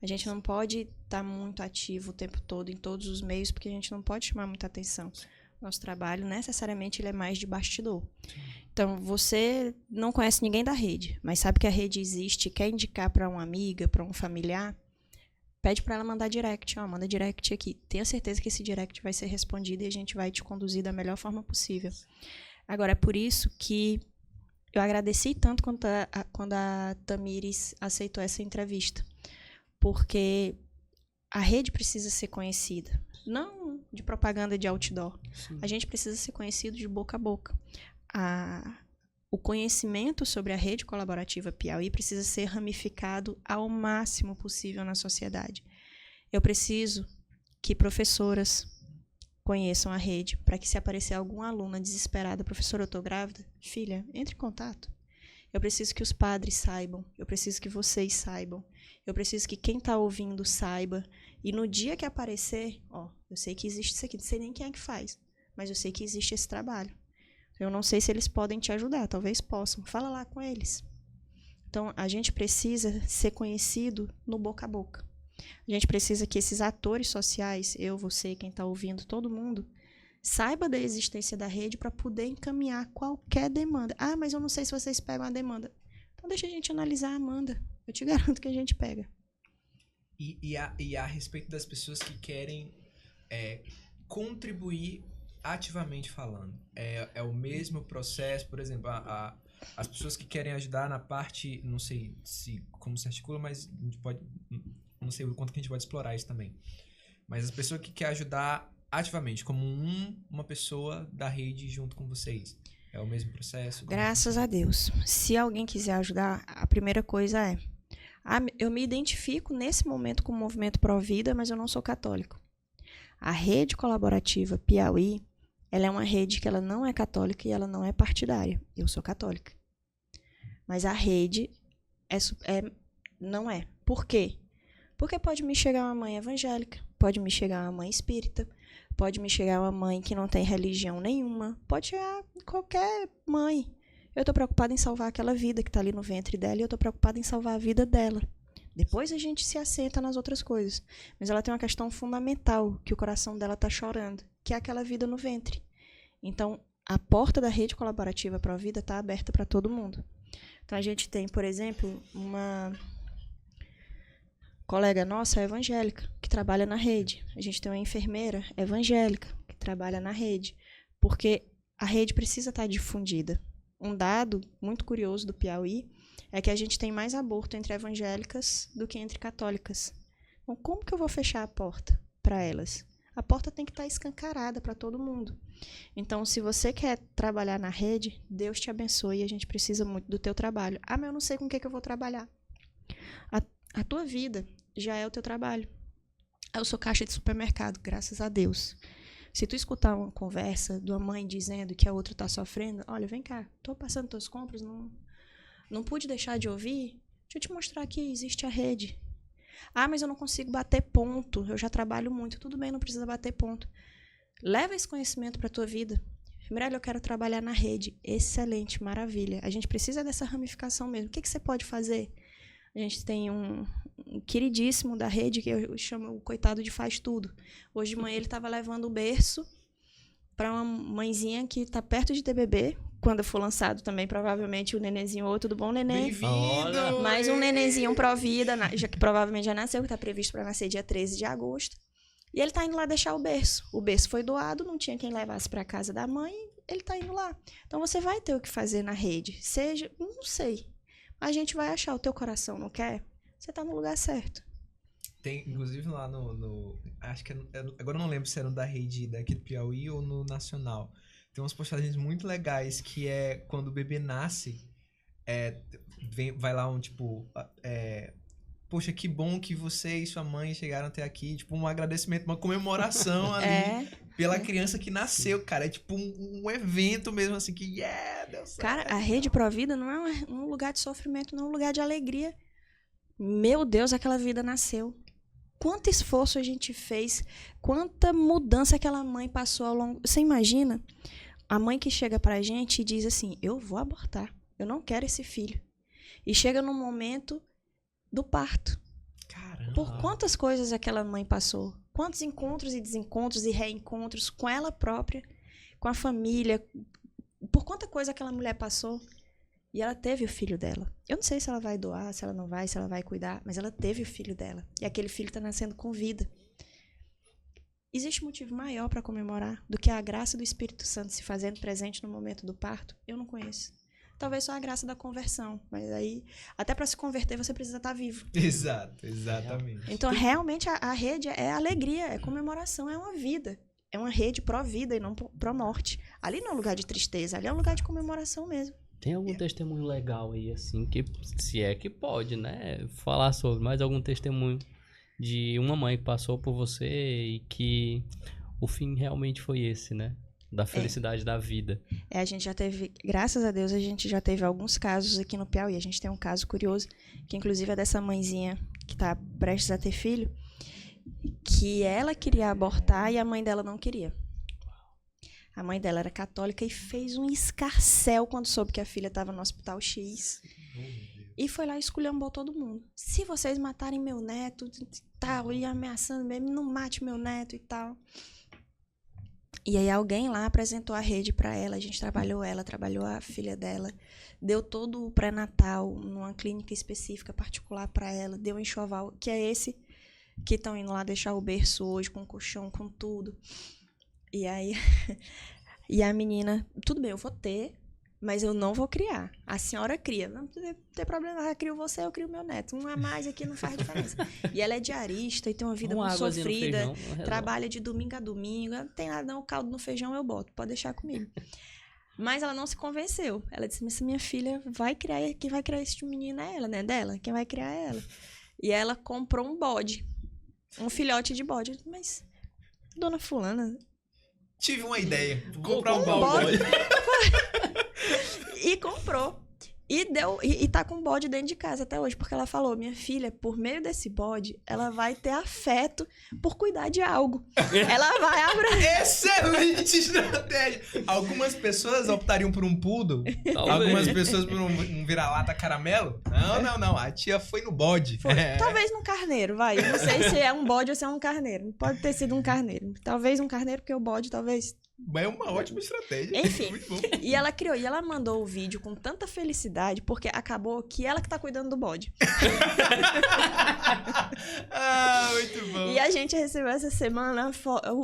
A gente não pode estar muito ativo o tempo todo em todos os meios, porque a gente não pode chamar muita atenção. Nosso trabalho, necessariamente, ele é mais de bastidor. Então, você não conhece ninguém da rede, mas sabe que a rede existe, quer indicar para uma amiga, para um familiar, pede para ela mandar direct. Manda direct aqui. Tenha certeza que esse direct vai ser respondido e a gente vai te conduzir da melhor forma possível. Agora, é por isso que eu agradeci tanto quando a Tamires aceitou essa entrevista. Porque a rede precisa ser conhecida. Não de propaganda de outdoor. Sim. A gente precisa ser conhecido de boca a boca. O conhecimento sobre a rede colaborativa Piauí precisa ser ramificado ao máximo possível na sociedade. Eu preciso que professoras conheçam a rede, para que se aparecer alguma aluna desesperada, professora, eu estou grávida, filha, entre em contato. Eu preciso que os padres saibam, eu preciso que vocês saibam, eu preciso que quem está ouvindo saiba, e no dia que aparecer, eu sei que existe isso aqui, não sei nem quem é que faz, mas eu sei que existe esse trabalho. Eu não sei se eles podem te ajudar, talvez possam, fala lá com eles. Então, a gente precisa ser conhecido no boca a boca. A gente precisa que esses atores sociais, eu, você, quem está ouvindo, todo mundo, saiba da existência da rede para poder encaminhar qualquer demanda. Mas eu não sei se vocês pegam a demanda. Então deixa a gente analisar a Amanda. Eu te garanto que a gente pega. E a respeito das pessoas que querem contribuir ativamente falando. É o mesmo processo, por exemplo, as pessoas que querem ajudar na parte, não sei como se articula, mas a gente pode, não sei o quanto que a gente pode explorar isso também. Mas as pessoas que querem ajudar ativamente, como uma pessoa da rede junto com vocês. É o mesmo processo? Graças a Deus. Se alguém quiser ajudar, a primeira coisa é... eu me identifico nesse momento com o movimento Pró-Vida, mas eu não sou católico. A rede colaborativa Piauí, ela é uma rede que ela não é católica e ela não é partidária. Eu sou católica. Mas a rede não é. Por quê? Porque pode me chegar uma mãe evangélica, pode me chegar uma mãe espírita, pode me chegar uma mãe que não tem religião nenhuma, pode chegar qualquer mãe. Eu estou preocupada em salvar aquela vida que está ali no ventre dela e eu estou preocupada em salvar a vida dela. Depois a gente se assenta nas outras coisas. Mas ela tem uma questão fundamental, que o coração dela está chorando, que é aquela vida no ventre. Então, a porta da rede colaborativa Pró-Vida está aberta para todo mundo. Então, a gente tem, por exemplo, uma colega nossa evangélica, que trabalha na rede. A gente tem uma enfermeira evangélica, que trabalha na rede. Porque a rede precisa estar difundida. Um dado muito curioso do Piauí é que a gente tem mais aborto entre evangélicas do que entre católicas. Então, como que eu vou fechar a porta para elas? A porta tem que estar escancarada para todo mundo. Então, se você quer trabalhar na rede, Deus te abençoe e a gente precisa muito do teu trabalho. Ah, mas eu não sei com o que eu vou trabalhar. A tua vida já é o teu trabalho. Eu sou caixa de supermercado, graças a Deus. Se tu escutar uma conversa de uma mãe dizendo que a outra está sofrendo, olha, vem cá, estou passando tuas compras, não pude deixar de ouvir. Deixa eu te mostrar que existe a rede. Ah, mas eu não consigo bater ponto, eu já trabalho muito. Tudo bem, não precisa bater ponto. Leva esse conhecimento para a tua vida. Mirella, eu quero trabalhar na rede. Excelente, maravilha. A gente precisa dessa ramificação mesmo. O que você pode fazer? A gente tem um queridíssimo da rede, que eu chamo o coitado de faz tudo. Hoje de manhã ele estava levando o berço para uma mãezinha que está perto de ter bebê. Quando for lançado também, provavelmente, o nenenzinho, oi, tudo bom, neném? Bem-vindo! Mais um nenenzinho Pró-Vida, já que provavelmente já nasceu, que está previsto para nascer dia 13 de agosto. E ele está indo lá deixar o berço. O berço foi doado, não tinha quem levasse para casa da mãe, ele está indo lá. Então, você vai ter o que fazer na rede. Seja, não sei, a gente vai achar. O teu coração não quer? Você está no lugar certo. Tem, inclusive, lá acho que agora eu não lembro se era no da rede daqui do Piauí ou no Nacional. Tem umas postagens muito legais que é quando o bebê nasce, vai lá poxa, que bom que você e sua mãe chegaram até aqui, tipo um agradecimento, uma comemoração ali pela criança que nasceu, cara, é tipo um evento mesmo assim, que deu certo. Cara, a rede Pró-Vida não é um lugar de sofrimento, não é um lugar de alegria. Meu Deus, aquela vida nasceu. Quanto esforço a gente fez, quanta mudança aquela mãe passou ao longo... Você imagina a mãe que chega pra gente e diz assim, eu vou abortar, eu não quero esse filho. E chega no momento do parto. Caramba. Por quantas coisas aquela mãe passou? Quantos encontros e desencontros e reencontros com ela própria, com a família. Por quanta coisa aquela mulher passou. E ela teve o filho dela. Eu não sei se ela vai doar, se ela não vai, se ela vai cuidar, mas ela teve o filho dela. E aquele filho está nascendo com vida. Existe motivo maior para comemorar do que a graça do Espírito Santo se fazendo presente no momento do parto? Eu não conheço. Talvez só a graça da conversão. Mas aí, até para se converter, você precisa estar vivo. Exato, exatamente. Então, realmente, a rede é alegria, é comemoração, é uma vida. É uma rede pró-vida e não pró-morte. Ali não é um lugar de tristeza, ali é um lugar de comemoração mesmo. Tem algum testemunho legal aí, assim, que se é que pode, né? Falar sobre mais algum testemunho de uma mãe que passou por você e que o fim realmente foi esse, né? Da felicidade da vida. A gente já teve, graças a Deus, a gente já teve alguns casos aqui no Piauí. A gente tem um caso curioso, que inclusive é dessa mãezinha que tá prestes a ter filho, que ela queria abortar e a mãe dela não queria. A mãe dela era católica e fez um escarcéu quando soube que a filha estava no hospital X. E foi lá e esculhambou todo mundo. Se vocês matarem meu neto, tal, e ameaçando mesmo, não mate meu neto e tal. E aí alguém lá apresentou a rede para ela, a gente trabalhou a filha dela, deu todo o pré-natal numa clínica específica, particular para ela, deu um enxoval, que é esse que estão indo lá deixar o berço hoje, com colchão, com tudo. E aí, e a menina, tudo bem, eu vou ter, mas eu não vou criar. A senhora cria. Não tem problema, eu crio você, eu crio meu neto. Um a mais aqui não faz diferença. E ela é diarista e tem uma vida muito sofrida. Trabalha de domingo a domingo. Não tem nada não, o caldo no feijão eu boto, pode deixar comigo. Mas ela não se convenceu. Ela disse, mas minha filha vai criar, quem vai criar esse menino é ela, né? Dela, quem vai criar é ela. E ela comprou um bode, um filhote de bode. Eu disse, mas, dona fulana... Tive uma ideia, vou Comprar comprar um um bode. E comprou. E tá com o bode dentro de casa até hoje, porque ela falou, minha filha, por meio desse bode, ela vai ter afeto por cuidar de algo. Ela vai abrir. Excelente estratégia! Algumas pessoas optariam por um poodle, algumas pessoas por um vira-lata caramelo. Não, a tia foi no bode. Talvez num carneiro, vai. Eu não sei se é um bode ou se é um carneiro. Pode ter sido um carneiro. Talvez um carneiro, porque o bode, talvez... Mas é uma ótima estratégia. Enfim, muito bom. E ela criou, e ela mandou o vídeo com tanta felicidade, porque acabou que ela que tá cuidando do bode. Muito bom. E a gente recebeu essa semana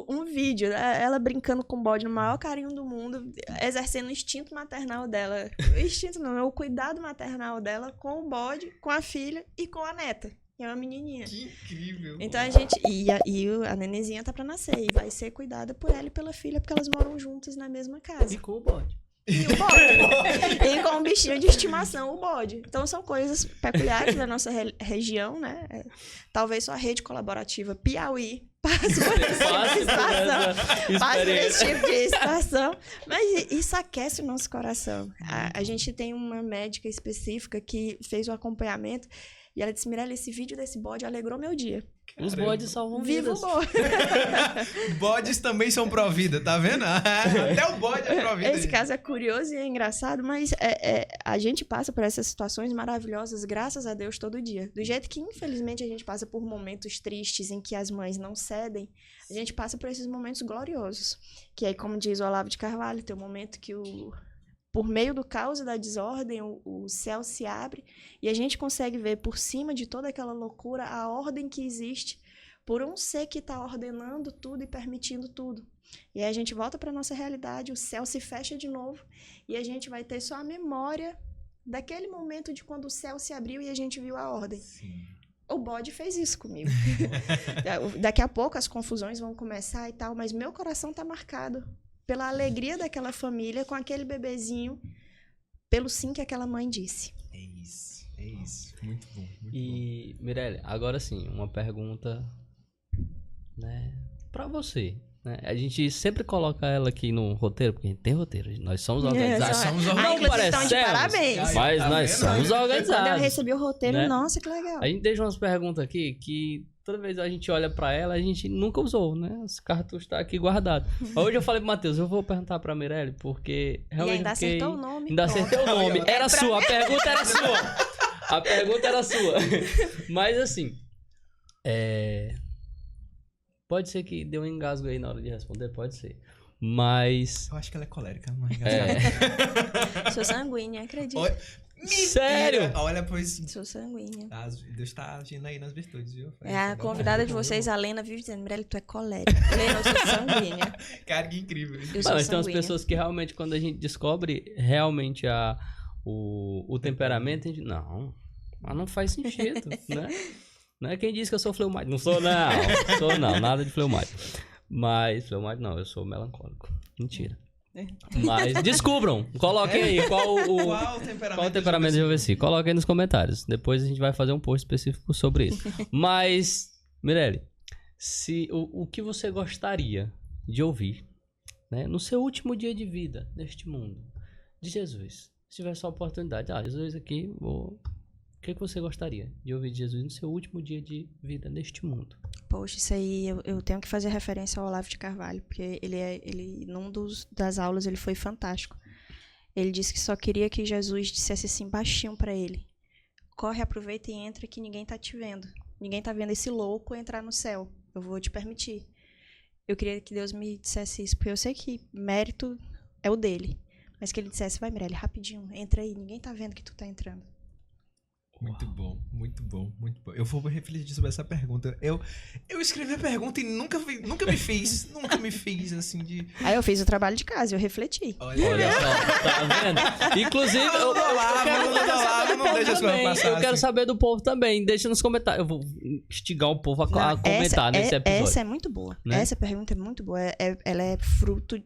um vídeo, ela brincando com o bode no maior carinho do mundo, exercendo o instinto maternal dela. O instinto não, o cuidado maternal dela com o bode, com a filha e com a neta. Que é uma menininha. Que incrível. Então a gente... E a nenenzinha tá pra nascer. E vai ser cuidada por ela e pela filha, porque elas moram juntas na mesma casa. E com o bode. E o bode. E com um bichinho de estimação, o bode. Então são coisas peculiares da nossa região, né? Talvez só a rede colaborativa Piauí passe por esse tipo de situação. Mas isso aquece o nosso coração. A gente tem uma médica específica que fez o acompanhamento. E ela disse, Mirella, esse vídeo desse bode alegrou meu dia. Os bodes salvam Viva vidas. o bode. Bodes também são pró-vida, tá vendo? Até o bode é pró-vida. Esse caso é curioso e é engraçado, mas a gente passa por essas situações maravilhosas, graças a Deus, todo dia. Do jeito que, infelizmente, a gente passa por momentos tristes em que as mães não cedem, a gente passa por esses momentos gloriosos. Que aí, como diz o Olavo de Carvalho, tem um momento que por meio do caos e da desordem, o céu se abre e a gente consegue ver por cima de toda aquela loucura a ordem que existe por um ser que está ordenando tudo e permitindo tudo. E aí a gente volta para a nossa realidade, o céu se fecha de novo e a gente vai ter só a memória daquele momento de quando o céu se abriu e a gente viu a ordem. Sim. O bode fez isso comigo. Daqui a pouco as confusões vão começar e tal, mas meu coração está marcado pela alegria daquela família com aquele bebezinho, pelo sim que aquela mãe disse. É isso. Muito bom. E, Mirella, agora sim, uma pergunta, né, pra você. Né? A gente sempre coloca ela aqui no roteiro, porque a gente tem roteiro, nós somos organizados. Não parecemos, de parabéns. Mas nós somos organizados. Quando eu recebi o roteiro, né? Nossa, que legal. A gente deixa umas perguntas aqui que toda vez a gente olha pra ela, a gente nunca usou, né? Os cartuchos tá aqui guardado. Hoje eu falei pro Matheus, eu vou perguntar pra Mirella, porque realmente E ainda acertou o nome. Ainda acertou o nome. Era sua, a pergunta era sua. A pergunta era sua. Mas assim, pode ser que deu um engasgo aí na hora de responder, pode ser. Mas... Eu acho que ela é colérica, não é engasgada. Sou sanguínea, acredito. Sério? Olha, pois... Sou sanguínea. Deus tá agindo aí nas virtudes, viu? A convidada de vocês, a Lena, vive dizendo, Mirella, tu é colérica. Lena, eu sou sanguínea. Cara, que incrível. Mas tem umas pessoas que realmente, quando a gente descobre realmente o temperamento, a gente... Não, mas não faz sentido, né? Não é quem diz que eu sou fleumático. Não sou, não. Nada de fleumático. Mas, fleumático não, eu sou melancólico. Mentira. Mas descubram, coloquem aí qual o temperamento de Joveci. Coloquem aí nos comentários. Depois a gente vai fazer um post específico sobre isso. Mas, Mirella, o que você gostaria de ouvir, né, no seu último dia de vida neste mundo, de Jesus? Se tivesse a oportunidade, Jesus aqui, o que você gostaria de ouvir de Jesus no seu último dia de vida neste mundo? Poxa, isso aí eu tenho que fazer referência ao Olavo de Carvalho, porque num das aulas ele foi fantástico. Ele disse que só queria que Jesus dissesse assim baixinho pra ele: corre, aproveita e entra que ninguém tá te vendo. Ninguém tá vendo esse louco entrar no céu. Eu vou te permitir. Eu queria que Deus me dissesse isso, porque eu sei que mérito é o dele. Mas que ele dissesse, vai, Mirella, rapidinho, entra aí, ninguém tá vendo que tu tá entrando. Muito bom, muito bom, muito bom. Eu vou refletir sobre essa pergunta. Eu escrevi a pergunta e nunca me fiz assim de... Aí eu fiz o trabalho de casa, eu refleti. Olha só, tá vendo? Inclusive, eu quero saber do povo também. Deixa nos comentários. Eu vou instigar o povo a comentar nesse episódio. Essa é muito boa. Né? Essa pergunta é muito boa. Ela é fruto...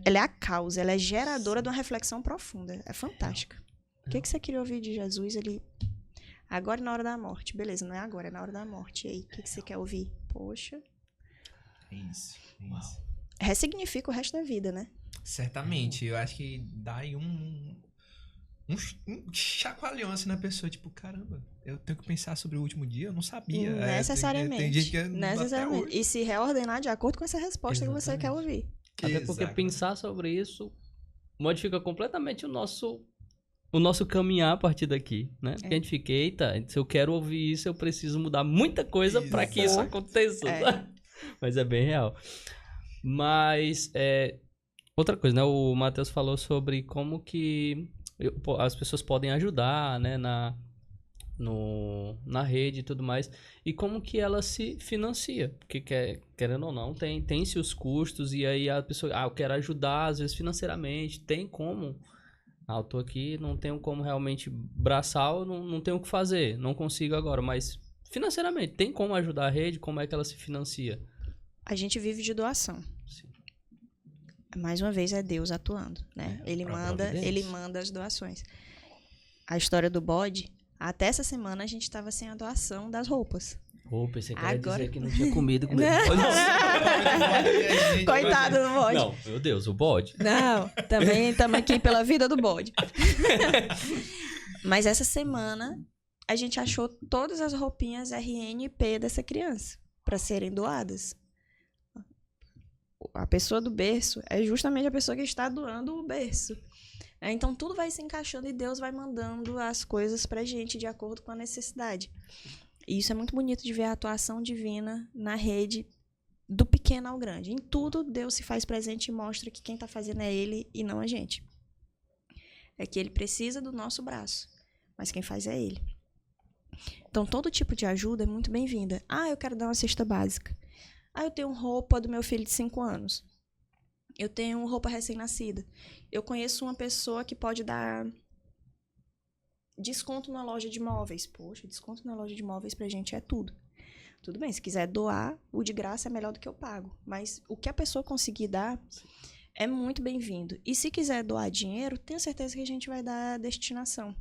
ela é a causa, ela é geradora de uma reflexão profunda. É fantástica. O que você queria ouvir de Jesus? Ele... Agora é na hora da morte. Beleza, não é agora, é na hora da morte. E aí, o que você quer ouvir? Poxa. É isso. Ressignifica o resto da vida, né? Certamente. Eu acho que dá aí um chacoalhão assim na pessoa. Tipo, caramba, eu tenho que pensar sobre o último dia? Eu não sabia. Necessariamente. Tem gente que necessariamente. E se reordenar de acordo com essa resposta que você quer ouvir. Até porque pensar sobre isso modifica completamente o nosso caminhar a partir daqui, né? Porque a gente fica, eita, se eu quero ouvir isso, eu preciso mudar muita coisa para que isso aconteça. Mas é bem real. Mas, outra coisa, né? O Matheus falou sobre como que as pessoas podem ajudar, né? Na rede e tudo mais. E como que ela se financia. Porque, querendo ou não, tem-se os custos. E aí a pessoa, eu quero ajudar, às vezes, financeiramente. Tem como... eu tô aqui, não tenho como realmente braçal, não tenho o que fazer, não consigo agora, mas financeiramente, tem como ajudar a rede? Como é que ela se financia? A gente vive de doação. Sim. Mais uma vez é Deus atuando, né? Ele manda as doações. A história do bode, até essa semana a gente estava sem a doação das roupas. Pensei que ia dizer que não tinha comido com ele. Coitado do bode. Não, meu Deus, o bode. Não, também estamos aqui pela vida do bode. Mas essa semana a gente achou todas as roupinhas RN e P dessa criança para serem doadas. A pessoa do berço é justamente a pessoa que está doando o berço. Então tudo vai se encaixando e Deus vai mandando as coisas pra gente de acordo com a necessidade. E isso é muito bonito de ver a atuação divina na rede, do pequeno ao grande. Em tudo, Deus se faz presente e mostra que quem está fazendo é Ele e não a gente. É que Ele precisa do nosso braço, mas quem faz é Ele. Então, todo tipo de ajuda é muito bem-vinda. Eu quero dar uma cesta básica. Eu tenho roupa do meu filho de 5 anos. Eu tenho roupa recém-nascida. Eu conheço uma pessoa que pode dar... desconto na loja de móveis. Poxa, desconto na loja de móveis pra gente é tudo. Tudo bem, se quiser doar, o de graça é melhor do que eu pago. Mas o que a pessoa conseguir dar é muito bem-vindo. E se quiser doar dinheiro, tenho certeza que a gente vai dar a destinação.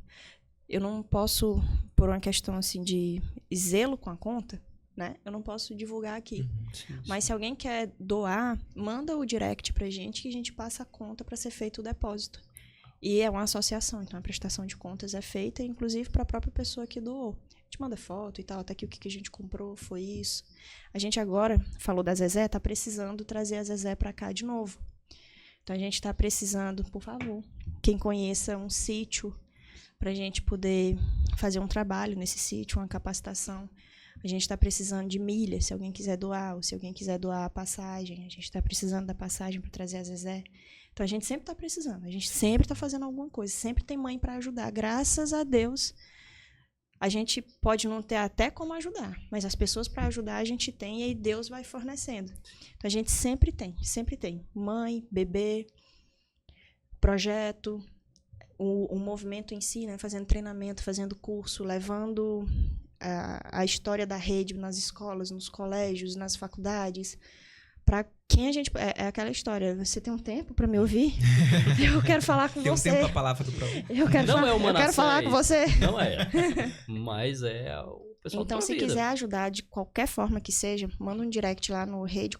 Eu não posso, por uma questão assim de zelo com a conta, né? Eu não posso divulgar aqui. Sim. Mas se alguém quer doar, manda o direct pra gente que a gente passa a conta para ser feito o depósito. E é uma associação, então a prestação de contas é feita, inclusive para a própria pessoa que doou. A gente manda foto e tal, até aqui o que a gente comprou foi isso. A gente agora, falou da Zezé, tá precisando trazer a Zezé para cá de novo. Então a gente está precisando, por favor, quem conheça um sítio para a gente poder fazer um trabalho nesse sítio, uma capacitação. A gente está precisando de milhas, se alguém quiser doar, ou se alguém quiser doar a passagem. A gente está precisando da passagem para trazer a Zezé. Então, a gente sempre está precisando, a gente sempre está fazendo alguma coisa, sempre tem mãe para ajudar. Graças a Deus, a gente pode não ter até como ajudar, mas as pessoas para ajudar a gente tem e aí Deus vai fornecendo. Então, a gente sempre tem. Mãe, bebê, projeto, o movimento em si, né, fazendo treinamento, fazendo curso, levando a história da rede nas escolas, nos colégios, nas faculdades. Para quem a gente... É aquela história. Você tem um tempo para me ouvir? Eu quero falar com você. Tem um tempo para palavra do programa. Eu quero falar com você. Não é. Mas o pessoal. Então, se quiser ajudar de qualquer forma que seja, manda um direct lá no Rede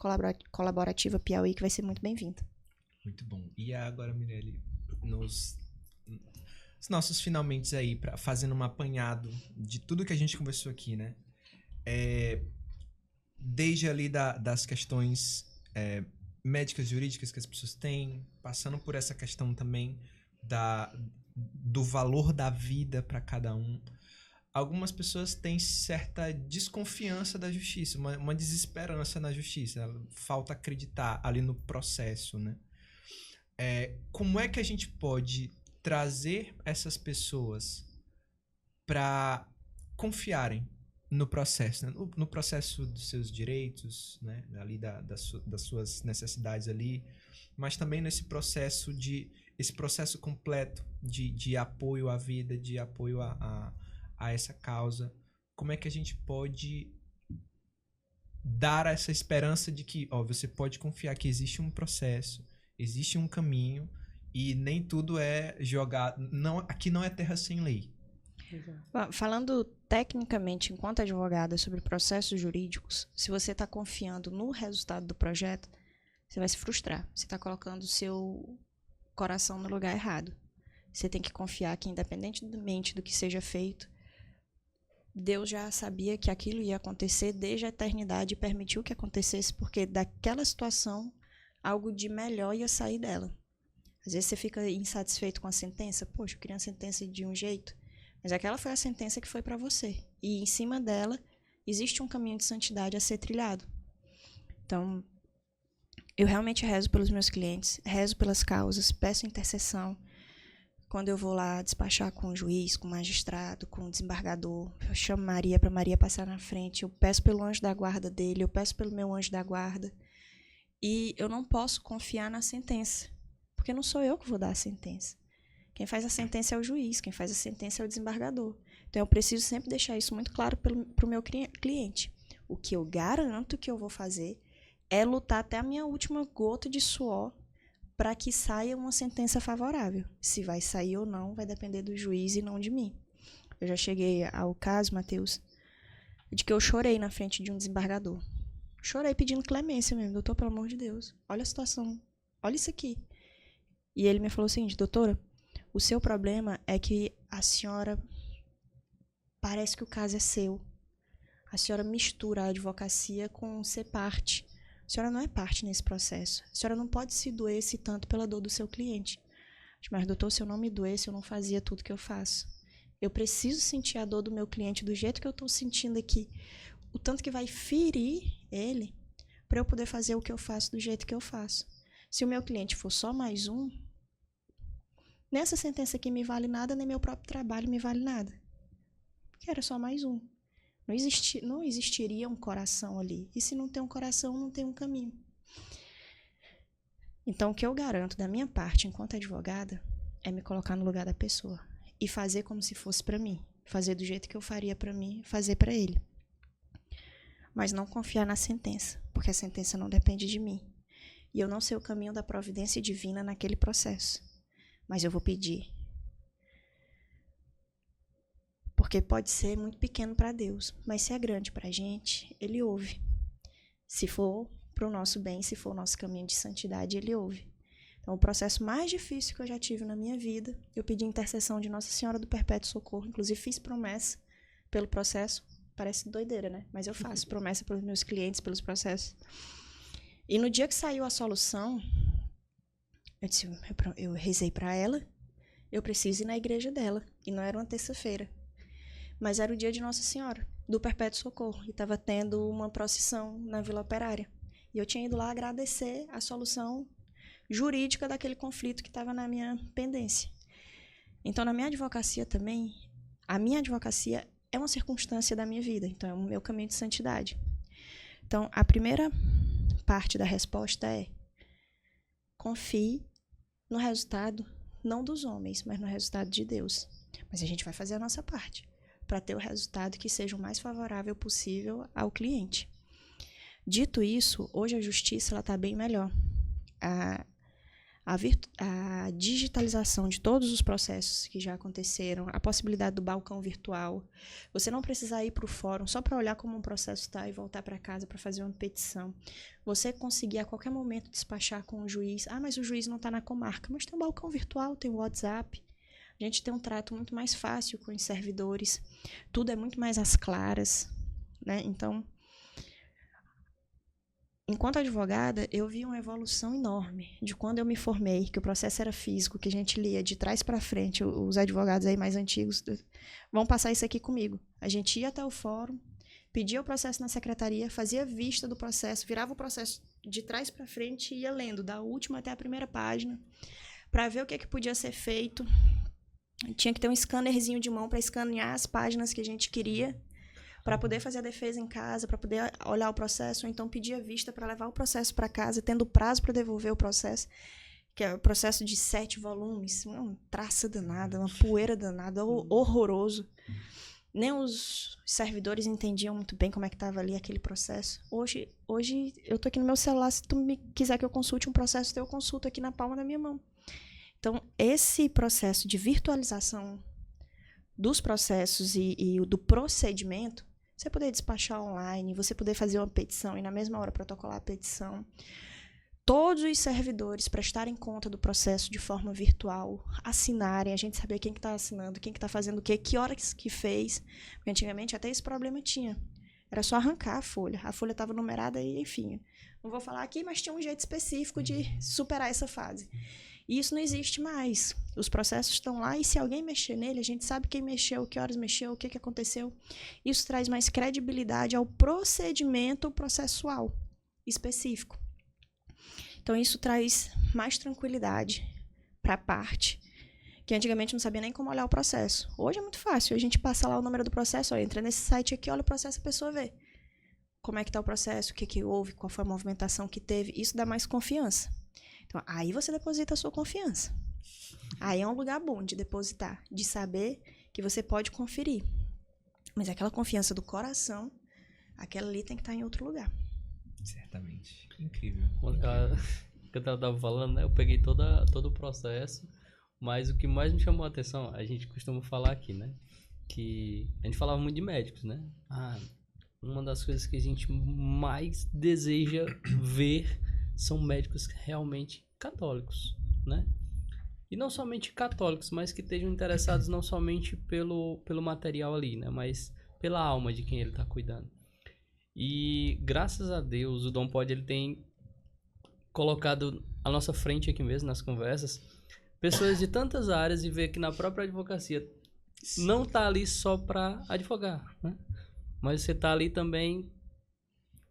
Colaborativa Piauí, que vai ser muito bem-vindo. Muito bom. E agora, Mirelle, os nossos finalmente aí, fazendo um apanhado de tudo que a gente conversou aqui, né? Desde ali das questões médicas, jurídicas que as pessoas têm, passando por essa questão também do valor da vida para cada um. Algumas pessoas têm certa desconfiança da justiça, uma desesperança na justiça. Falta acreditar ali no processo, né? Como é que a gente pode trazer essas pessoas para confiarem no processo, né? No processo dos seus direitos, né? Ali das suas necessidades ali, mas também nesse processo esse processo completo de apoio à vida, de apoio a essa causa. Como é que a gente pode dar essa esperança de que você pode confiar que existe um processo, Existe um caminho e nem tudo é jogado. Não, aqui não é terra sem lei. Falando tecnicamente, enquanto advogada, sobre processos jurídicos, se você está confiando no resultado do projeto, você vai se frustrar. Você está colocando o seu coração no lugar errado. Você tem que confiar que, independentemente do que seja feito, Deus já sabia que aquilo ia acontecer desde a eternidade e permitiu que acontecesse, porque daquela situação, algo de melhor ia sair dela. Às vezes você fica insatisfeito com a sentença. Poxa, eu queria uma sentença de um jeito. Mas aquela foi a sentença que foi para você. E em cima dela, existe um caminho de santidade a ser trilhado. Então, eu realmente rezo pelos meus clientes, rezo pelas causas, peço intercessão. Quando eu vou lá despachar com o juiz, com o magistrado, com o desembargador, eu chamo Maria para Maria passar na frente, eu peço pelo anjo da guarda dele, eu peço pelo meu anjo da guarda. E eu não posso confiar na sentença, porque não sou eu que vou dar a sentença. Quem faz a sentença é o juiz, quem faz a sentença é o desembargador. Então, eu preciso sempre deixar isso muito claro para o meu cliente. O que eu garanto que eu vou fazer é lutar até a minha última gota de suor para que saia uma sentença favorável. Se vai sair ou não, vai depender do juiz e não de mim. Eu já cheguei ao caso, Matheus, de que eu chorei na frente de um desembargador. Chorei pedindo clemência mesmo. Doutor, pelo amor de Deus, olha a situação, olha isso aqui. E ele me falou o seguinte: doutora, o seu problema é que a senhora parece que o caso é seu. A senhora mistura a advocacia com ser parte. A senhora não é parte nesse processo. A senhora não pode se doer-se tanto pela dor do seu cliente. Mas, doutor, se eu não me doesse, eu não fazia tudo que eu faço. Eu preciso sentir a dor do meu cliente do jeito que eu estou sentindo aqui. O tanto que vai ferir ele para eu poder fazer o que eu faço do jeito que eu faço. Se o meu cliente for só mais um, nessa sentença aqui me vale nada, nem meu próprio trabalho me vale nada. Porque era só mais um. Não existiria um coração ali. E se não tem um coração, não tem um caminho. Então, o que eu garanto da minha parte, enquanto advogada, é me colocar no lugar da pessoa. E fazer como se fosse para mim. Fazer do jeito que eu faria para mim, fazer para ele. Mas não confiar na sentença, porque a sentença não depende de mim. E eu não sei o caminho da providência divina naquele processo. Mas eu vou pedir. Porque pode ser muito pequeno para Deus, mas se é grande para a gente, Ele ouve. Se for para o nosso bem, se for o nosso caminho de santidade, Ele ouve. Então, o processo mais difícil que eu já tive na minha vida, eu pedi intercessão de Nossa Senhora do Perpétuo Socorro. Inclusive, fiz promessa pelo processo. Parece doideira, né? Mas eu faço promessa pelos meus clientes, pelos processos. E no dia que saiu a solução, eu rezei para ela, eu preciso ir na igreja dela. E não era uma terça-feira. Mas era o dia de Nossa Senhora, do Perpétuo Socorro. E estava tendo uma procissão na Vila Operária. E eu tinha ido lá agradecer a solução jurídica daquele conflito que estava na minha pendência. Então, na minha advocacia também, a minha advocacia é uma circunstância da minha vida. Então, é o meu caminho de santidade. Então, a primeira parte da resposta é: confie no resultado, não dos homens, mas no resultado de Deus. Mas a gente vai fazer a nossa parte para ter o resultado que seja o mais favorável possível ao cliente. Dito isso, hoje a justiça está bem melhor. A digitalização de todos os processos que já aconteceram, a possibilidade do balcão virtual, você não precisar ir para o fórum só para olhar como um processo está e voltar para casa para fazer uma petição. Você conseguir a qualquer momento despachar com o juiz. Ah, mas o juiz não está na comarca. Mas tem um balcão virtual, tem o WhatsApp. A gente tem um trato muito mais fácil com os servidores. Tudo é muito mais às claras, né? Então, enquanto advogada, eu vi uma evolução enorme de quando eu me formei, que o processo era físico, que a gente lia de trás para frente. Os advogados aí mais antigos vão passar isso aqui comigo. A gente ia até o fórum, pedia o processo na secretaria, fazia vista do processo, virava o processo de trás para frente e ia lendo, da última até a primeira página, para ver o que podia ser feito. Tinha que ter um scannerzinho de mão para escanear as páginas que a gente queria, para poder fazer a defesa em casa, para poder olhar o processo, ou então pedir a vista para levar o processo para casa, tendo prazo para devolver o processo, que é o processo de 7 volumes, uma traça danada, uma poeira danada, horroroso. Nem os servidores entendiam muito bem como é que estava ali aquele processo. Hoje eu tô aqui no meu celular, se tu me quiser que eu consulte um processo, eu consulto aqui na palma da minha mão. Então, esse processo de virtualização dos processos e do procedimento, você poder despachar online, você poder fazer uma petição e na mesma hora protocolar a petição, todos os servidores prestarem conta do processo de forma virtual, assinarem, a gente saber quem que está assinando, quem que está fazendo o quê, que horas que fez. Porque antigamente até esse problema tinha. Era só arrancar a folha. A folha estava numerada e, enfim. Não vou falar aqui, mas tinha um jeito específico de superar essa fase. E isso não existe mais. Os processos estão lá e se alguém mexer nele, a gente sabe quem mexeu, que horas mexeu, o que aconteceu. Isso traz mais credibilidade ao procedimento processual específico. Então, isso traz mais tranquilidade para a parte, que antigamente não sabia nem como olhar o processo. Hoje é muito fácil. A gente passa lá o número do processo, ó, entra nesse site aqui, olha o processo, a pessoa vê como é que está o processo, o que houve, qual foi a movimentação que teve. Isso dá mais confiança. Então, aí você deposita a sua confiança. Aí é um lugar bom de depositar, de saber que você pode conferir. Mas aquela confiança do coração, aquela ali tem que estar em outro lugar. Certamente. Incrível. Que eu tava falando, né? Eu peguei todo o processo, mas o que mais me chamou a atenção, a gente costuma falar aqui, né? Que a gente falava muito de médicos, né? Uma das coisas que a gente mais deseja ver são médicos realmente católicos, né? E não somente católicos, mas que estejam interessados não somente pelo material ali, né? Mas pela alma de quem ele está cuidando. E graças a Deus o Dom Pod ele tem colocado à nossa frente aqui mesmo nas conversas pessoas de tantas áreas e ver que na própria advocacia não tá ali só para advogar, né? Mas você tá ali também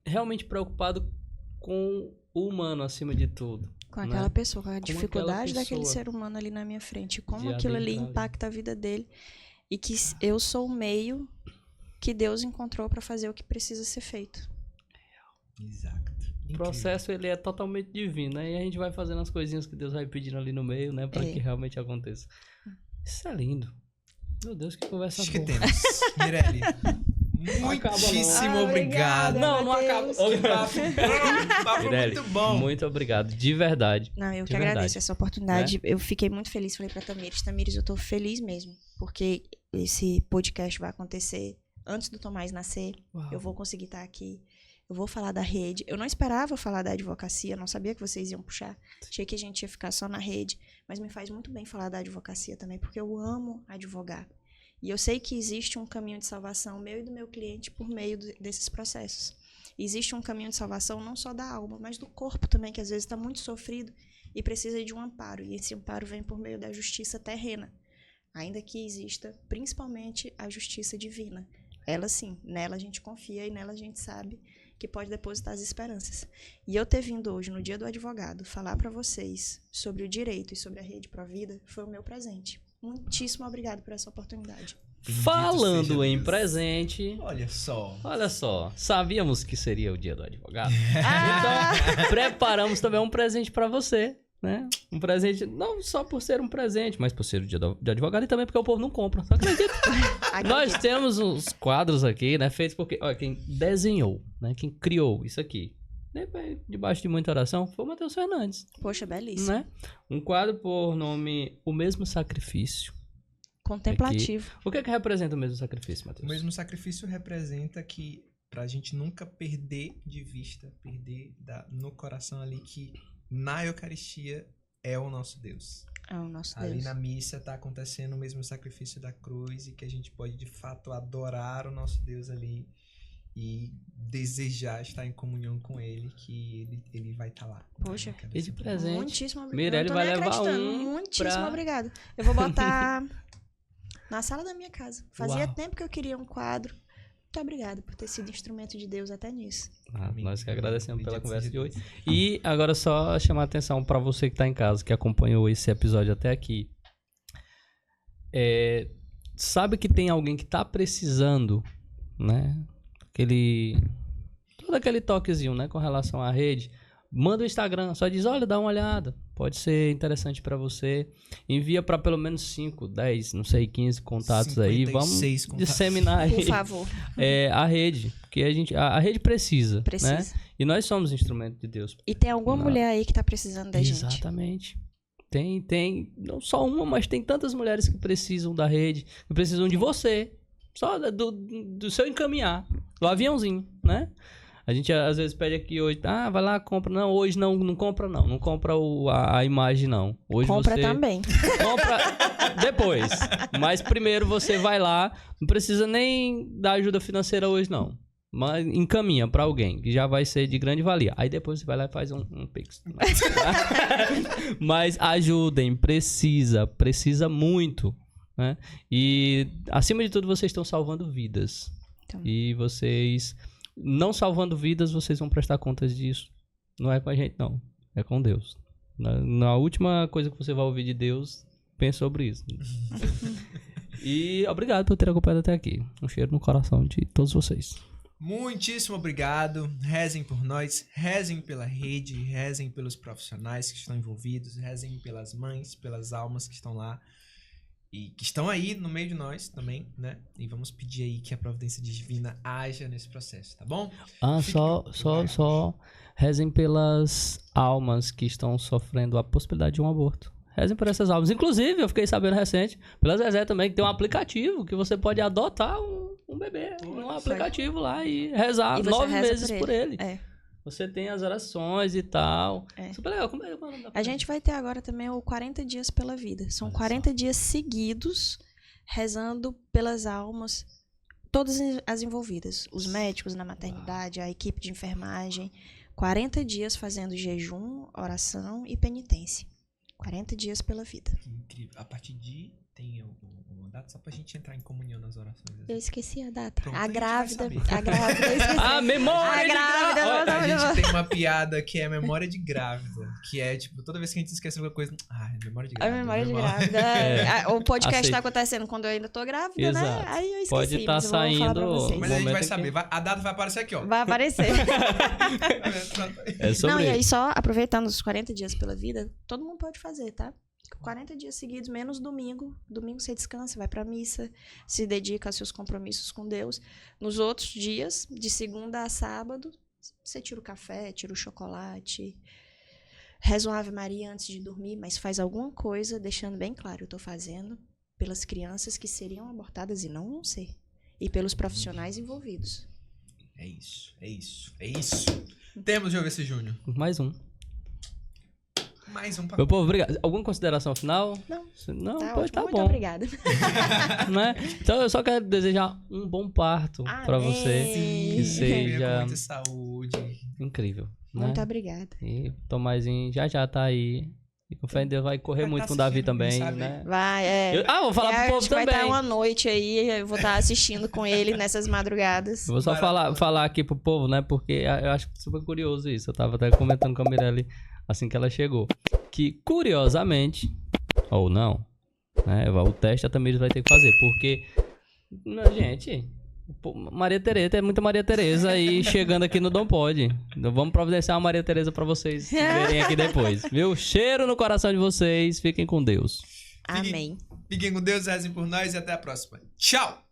realmente preocupado com o humano acima de tudo. Com aquela pessoa, com a dificuldade daquele ser humano ali na minha frente, como aquilo ali impacta a vida dele e que eu sou o meio que Deus encontrou para fazer o que precisa ser feito. Exato. O processo ele é totalmente divino, né? E a gente vai fazendo as coisinhas que Deus vai pedindo ali no meio, né? Para que realmente aconteça. Isso é lindo. Meu Deus, que conversa boa. Acho que temos. Mirelle, muitíssimo obrigado. Não acaba. Papo Mirelle, muito bom. Muito obrigado, de verdade. Não, eu que agradeço essa oportunidade. Eu fiquei muito feliz, falei pra Tamires, eu tô feliz mesmo, porque esse podcast vai acontecer antes do Tomás nascer. Uau. Eu vou conseguir estar aqui. Eu vou falar da rede. Eu não esperava falar da advocacia, não sabia que vocês iam puxar. Achei que a gente ia ficar só na rede. Mas me faz muito bem falar da advocacia também, porque eu amo advogar. E eu sei que existe um caminho de salvação meu e do meu cliente por meio desses processos. Existe um caminho de salvação não só da alma, mas do corpo também, que às vezes está muito sofrido e precisa de um amparo. E esse amparo vem por meio da justiça terrena. Ainda que exista, principalmente, a justiça divina. Ela sim, nela a gente confia e nela a gente sabe que pode depositar as esperanças. E eu ter vindo hoje, no Dia do Advogado, falar para vocês sobre o direito e sobre a Rede Provida foi o meu presente. Muitíssimo obrigado por essa oportunidade. Falando em presente... Olha só. Sabíamos que seria o Dia do Advogado. Então, preparamos também um presente para você. Né? Um presente, não só por ser um presente, mas por ser o Dia do Advogado e também porque o povo não compra. Só acredita. Nós temos uns quadros aqui, né? Feitos porque, olha, quem desenhou, né? Quem criou isso aqui, debaixo de muita oração, foi o Matheus Fernandes. Poxa, belíssimo. Né? Um quadro por nome O Mesmo Sacrifício. Contemplativo. Aqui. O que é que representa o mesmo sacrifício, Matheus? O mesmo sacrifício representa que, pra gente nunca perder de vista, no coração ali que na Eucaristia é o nosso Deus. É o nosso ali Deus. Na missa está acontecendo o mesmo sacrifício da cruz e que a gente pode de fato adorar o nosso Deus ali e desejar estar em comunhão com Ele, que Ele vai estar lá. Poxa, e de presente. Muitíssimo obrigado. Mirelle vai levar Muitíssimo obrigado. Eu vou botar na sala da minha casa. Fazia tempo que eu queria um quadro. Muito obrigada por ter sido instrumento de Deus até nisso. Nós que agradecemos pela conversa de hoje. E agora só chamar a atenção para você que está em casa, que acompanhou esse episódio até aqui. Sabe que tem alguém que está precisando, né? Todo aquele toquezinho, né? Com relação à rede. Manda o Instagram, só diz, olha, dá uma olhada. Pode ser interessante pra você. Envia pra pelo menos 5, 10, não sei, 15 contatos aí. Vamos disseminar aí. Por favor. A rede. Porque a rede precisa. Precisa. Né? E nós somos instrumento de Deus. E tem alguma mulher aí que tá precisando da gente. Exatamente. Tem, não só uma, mas tem tantas mulheres que precisam da rede, que precisam de você. Só do seu encaminhar. Do aviãozinho, né? A gente às vezes pede aqui hoje, vai lá, compra. Não, hoje não compra não. Não compra a imagem não. Hoje compra você também. Compra depois. Mas primeiro você vai lá, não precisa nem da ajuda financeira hoje não. Mas encaminha pra alguém, que já vai ser de grande valia. Aí depois você vai lá e faz um pix. Mas ajudem, precisa muito. Né? E acima de tudo vocês estão salvando vidas. Então. E vocês... Não salvando vidas, vocês vão prestar contas disso. Não é com a gente, não. É com Deus. Na última coisa que você vai ouvir de Deus, pense sobre isso. E obrigado por ter acompanhado até aqui. Um cheiro no coração de todos vocês. Muitíssimo obrigado. Rezem por nós, rezem pela rede, rezem pelos profissionais que estão envolvidos, rezem pelas mães, pelas almas que estão lá. E que estão aí no meio de nós também, né? E vamos pedir aí que a providência divina haja nesse processo, tá bom? Só rezem pelas almas que estão sofrendo a possibilidade de um aborto. Rezem por essas almas. Inclusive, eu fiquei sabendo recente, pela Zezé também, que tem um aplicativo que você pode adotar um bebê. Um aplicativo lá e rezar e 9 meses por ele. Você tem as orações e tal. Super legal. Como é o nome da A gente vai ter agora também o 40 dias pela vida. São 40 dias seguidos rezando pelas almas, todas as envolvidas. Os médicos na maternidade, a equipe de enfermagem. 40 dias fazendo jejum, oração e penitência. 40 dias pela vida. Incrível. A partir de... Tem uma data só pra gente entrar em comunhão nas orações. Eu esqueci a data. Pronto, a grávida, eu esqueci. A memória de grávida. A gente tem uma piada que é a memória de grávida. Que é, tipo, toda vez que a gente esquece alguma coisa... memória de grávida. A memória de grávida. O podcast tá acontecendo quando eu ainda tô grávida, Exato. Né? Aí eu esqueci. Pode estar saindo... Mas a gente vai saber. A data vai aparecer aqui, ó. Vai aparecer. É sobre... Não, e aí só aproveitando os 40 dias pela vida, todo mundo pode fazer, tá? 40 dias seguidos, menos domingo. Domingo você descansa, vai pra missa, se dedica aos seus compromissos com Deus. Nos outros dias, de segunda a sábado, você tira o café, tira o chocolate, reza uma Ave Maria antes de dormir, mas faz alguma coisa, deixando bem claro, eu tô fazendo pelas crianças que seriam abortadas e não vão ser. E pelos profissionais envolvidos. É isso. Temos, Jovem Júnior. Mais um. Mais um pra... Meu povo, obrigado. Alguma consideração final? Não, pois tá muito bom. Obrigada. Né? Então eu só quero desejar um bom parto pra você. Sim, que seja muita saúde. Incrível. Né? Muito obrigada. E Tomazinho já tá aí. E com fé em Deus vai correr muito com o Davi também, né? Vai, vou falar pro povo também. Vai estar uma noite aí, eu vou estar assistindo com ele nessas madrugadas. Eu vou só falar aqui pro povo, né? Porque eu acho super curioso isso. Eu tava até comentando com a Mirelle assim que ela chegou. Que, curiosamente, ou não, né? O teste a Tamires vai ter que fazer. Porque, gente... Maria Tereza, é muita Maria Tereza aí chegando aqui no Dom Pode. Então vamos providenciar uma Maria Tereza pra vocês verem aqui depois, viu? Cheiro no coração de vocês, fiquem com Deus. Amém. Fiquem com Deus, rezem por nós e até a próxima. Tchau!